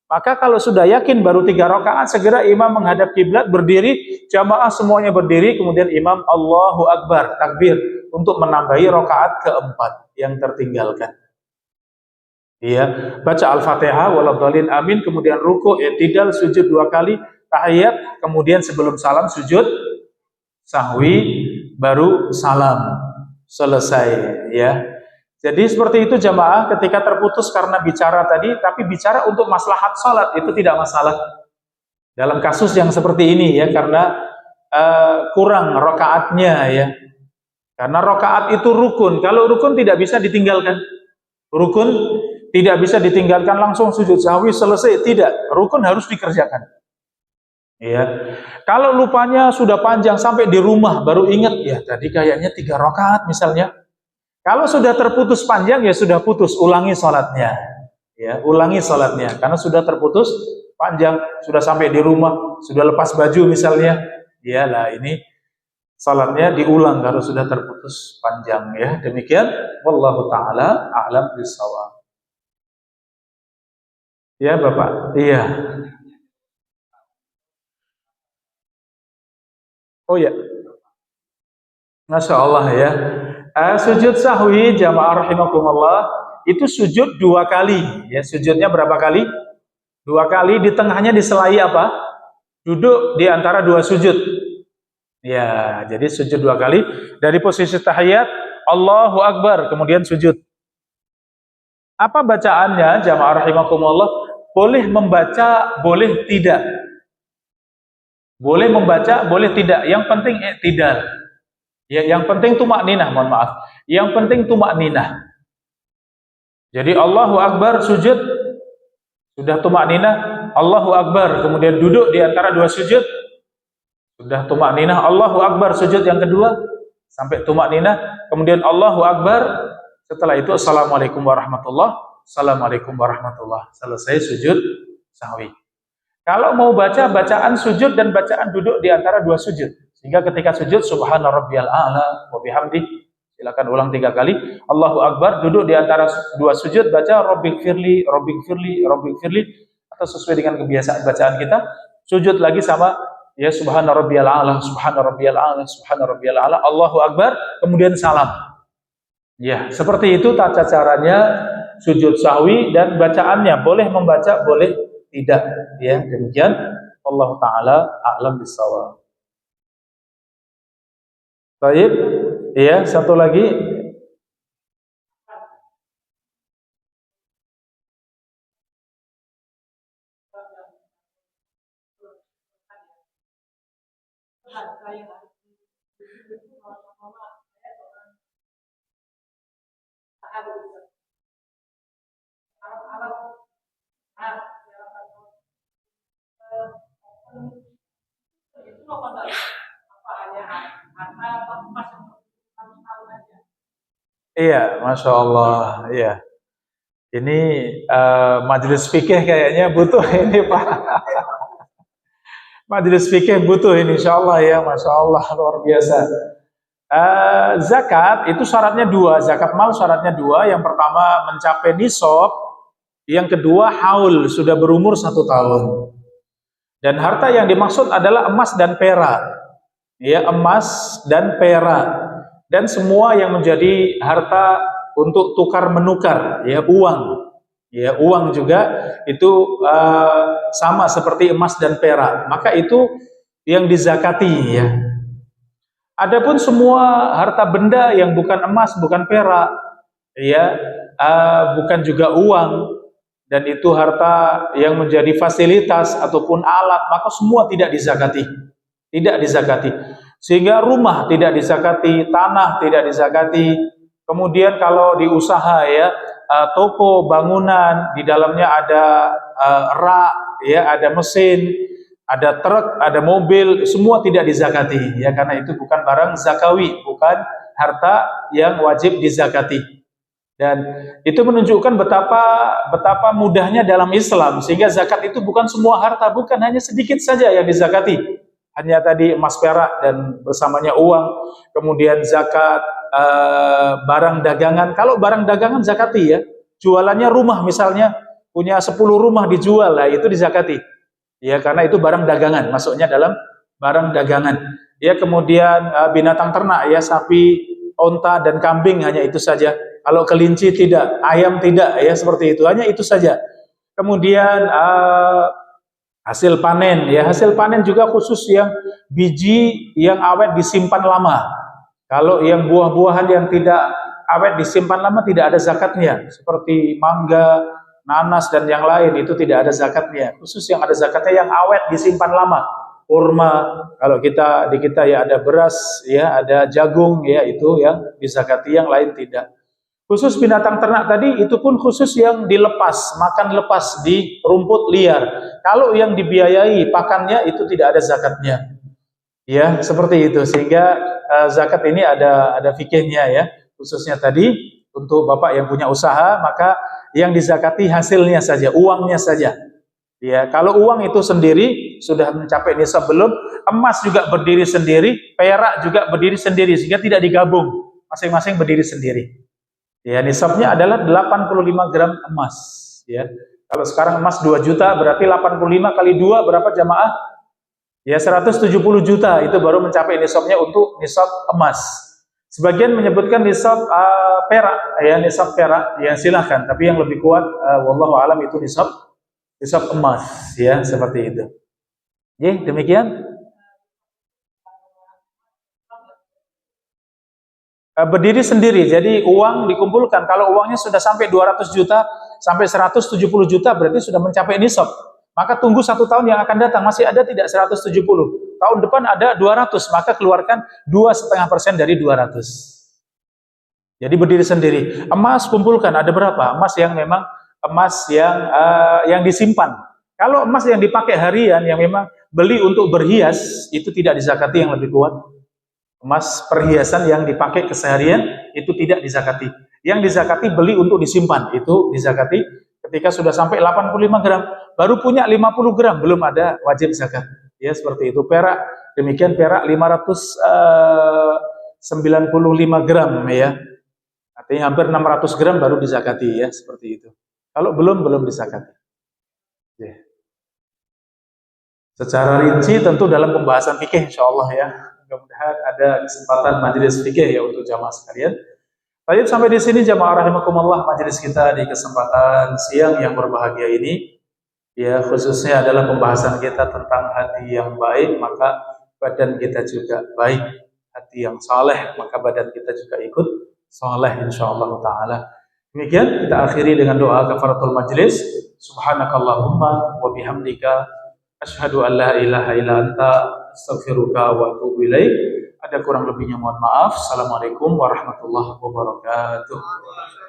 A: Maka kalau sudah yakin baru 3 rakaat, segera imam menghadap kiblat, berdiri, jamaah semuanya berdiri, kemudian imam Allahu Akbar, takbir, untuk menambahi rakaat keempat yang tertinggalkan. Iya, baca Al-Fatihah, waladhdallin, amin, kemudian ruku', i'tidal, sujud 2 kali, tahiyat, kemudian sebelum salam sujud sahwi, baru salam. Selesai ya. Jadi seperti itu jamaah, ketika terputus karena bicara tadi, tapi bicara untuk maslahat salat itu tidak masalah. Dalam kasus yang seperti ini ya, karena kurang rakaatnya ya. Karena rakaat itu rukun. Kalau rukun tidak bisa ditinggalkan. Rukun tidak bisa ditinggalkan langsung sujud sahwi selesai, tidak. Rukun harus dikerjakan. Ya. Kalau lupanya sudah panjang sampai di rumah baru ingat, ya tadi kayaknya 3 rakaat misalnya. Kalau sudah terputus panjang ya sudah putus, ulangi sholatnya. Ya, ulangi sholatnya karena sudah terputus panjang, sudah sampai di rumah, sudah lepas baju misalnya. Ya lah, ini sholatnya diulang kalau sudah terputus panjang ya. Demikian wallahu taala a'lam bishawab. Ya, Bapak. Iya. Oh ya. Masya Allah ya. Sujud sahwi jamaah rahimakumullah itu sujud 2 kali ya. Sujudnya berapa kali? 2 kali, di tengahnya diselai apa? Duduk di antara 2 sujud. Ya, jadi sujud 2 kali dari posisi tahiyat Allahu Akbar kemudian sujud. Apa bacaannya jamaah rahimakumullah? Boleh membaca, boleh tidak. Boleh membaca, boleh tidak. Yang penting i'tidal. Ya, yang penting tumakninah, mohon maaf. Yang penting tumakninah. Jadi Allahu Akbar sujud, sudah tumakninah, Allahu Akbar, kemudian duduk di antara 2 sujud, sudah tumakninah, Allahu Akbar sujud yang kedua, sampai tumakninah, kemudian Allahu Akbar, setelah itu Assalamualaikum warahmatullah, Assalamualaikum warahmatullah, selesai sujud sahwi. Kalau mau baca, bacaan sujud dan bacaan duduk di antara 2 sujud. Sehingga ketika sujud, subhana rabbiyal a'la wa bihamdi, silakan ulang 3 kali. Allahu Akbar, duduk di antara 2 sujud, baca Rabbighfirli, Rabbighfirli, Rabbighfirli, atau sesuai dengan kebiasaan bacaan kita. Sujud lagi sama, ya subhana rabbiyal a'la, subhana rabbiyal a'la, subhana rabbiyal a'la, Allahu Akbar, kemudian salam. Ya, seperti itu tata caranya sujud sahwi dan bacaannya. Boleh membaca, boleh tidak. Ya, demikian. Allah Ta'ala a'lam bishawab. Baik, ya, satu lagi. Iya, Masya Allah, iya. Ini majelis fikih kayaknya butuh ini Pak. Majelis fikih butuh ini, insya Allah ya, Masya Allah, luar biasa. Zakat itu syaratnya 2, zakat mal syaratnya 2. Yang pertama mencapai nisab, yang kedua haul, sudah berumur 1 tahun. Dan harta yang dimaksud adalah emas dan perak. Ya, emas dan perak. Dan semua yang menjadi harta untuk tukar menukar, ya, uang. Ya, uang juga itu sama seperti emas dan perak. Maka itu yang dizakati ya. Adapun semua harta benda yang bukan emas, bukan perak, ya, bukan juga uang, dan itu harta yang menjadi fasilitas ataupun alat, maka semua tidak dizakati. Tidak dizakati. Sehingga rumah tidak dizakati, tanah tidak dizakati. Kemudian kalau di usaha ya, toko, bangunan, di dalamnya ada rak, ya, ada mesin, ada truk, ada mobil, semua tidak dizakati ya, karena itu bukan barang zakawi, bukan harta yang wajib dizakati. Dan itu menunjukkan betapa mudahnya dalam Islam, sehingga zakat itu bukan semua harta, bukan hanya sedikit saja yang dizakati. Hanya tadi emas perak dan bersamanya uang. Kemudian zakat barang dagangan. Kalau barang dagangan zakati ya. Jualannya rumah misalnya, punya 10 rumah dijual, lah itu dizakati. Ya, karena itu barang dagangan, masuknya dalam barang dagangan. Ya, kemudian binatang ternak ya, sapi, onta dan kambing, hanya itu saja. Kalau kelinci tidak, ayam tidak, ya seperti itu, hanya itu saja. Kemudian hasil panen, ya hasil panen juga khusus yang biji yang awet disimpan lama. Kalau yang buah-buahan yang tidak awet disimpan lama tidak ada zakatnya. Seperti mangga, nanas dan yang lain itu tidak ada zakatnya. Khusus yang ada zakatnya yang awet disimpan lama. Kurma, kalau di kita ya ada beras, ya ada jagung, ya itu yang dizakati, yang lain tidak. Khusus binatang ternak tadi itu pun khusus yang dilepas, makan lepas di rumput liar. Kalau yang dibiayai pakannya itu tidak ada zakatnya. Ya, seperti itu. Sehingga zakat ini ada fikihnya ya. Khususnya tadi untuk Bapak yang punya usaha, maka yang dizakati hasilnya saja, uangnya saja. Ya, kalau uang itu sendiri sudah mencapai nisab belum, emas juga berdiri sendiri, perak juga berdiri sendiri sehingga tidak digabung, masing-masing berdiri sendiri. Ya, nisabnya adalah 85 gram emas, ya. Kalau sekarang emas 2 juta, berarti 85 kali 2 berapa jamaah? Ya, 170 juta itu baru mencapai nisabnya untuk nisab emas. Sebagian menyebutkan nisab perak, ya nisab perak, ya silahkan. Tapi yang lebih kuat, wallahu alam itu nisab emas, ya seperti itu. Ya, demikian. Berdiri sendiri, jadi uang dikumpulkan. Kalau uangnya sudah sampai 200 juta, sampai 170 juta, berarti sudah mencapai nisab. Maka tunggu 1 tahun yang akan datang, masih ada tidak 170. Tahun depan ada 200, maka keluarkan 2,5% dari 200. Jadi berdiri sendiri. Emas kumpulkan, ada berapa? Emas yang memang emas yang disimpan. Kalau emas yang dipakai harian, yang memang beli untuk berhias, itu tidak dizakati, yang lebih kuat. Emas perhiasan yang dipakai keseharian itu tidak dizakati. Yang dizakati beli untuk disimpan, itu dizakati ketika sudah sampai 85 gram. Baru punya 50 gram, belum ada wajib zakat. Ya, seperti itu. Perak, demikian perak 595 gram ya. Artinya hampir 600 gram baru dizakati ya, seperti itu. Kalau belum dizakati. Ya. Secara rinci tentu dalam pembahasan fikih insyaallah ya. Mudah-mudahan ada kesempatan majelis fikih ya untuk jamaah sekalian. Baik, sampai di sini jamaah rahimakumullah majelis kita di kesempatan siang yang berbahagia ini. Ya, khususnya adalah pembahasan kita tentang hati yang baik, maka badan kita juga baik. Hati yang saleh, maka badan kita juga ikut saleh insyaallah taala. Demikian kita akhiri dengan doa kafaratul majlis. Subhanakallahumma wa bihamdika asyhadu an la ilaha illa anta astaghfiruka wa atubu ilaik. Ada kurang lebihnya mohon maaf. Assalamualaikum warahmatullahi wabarakatuh.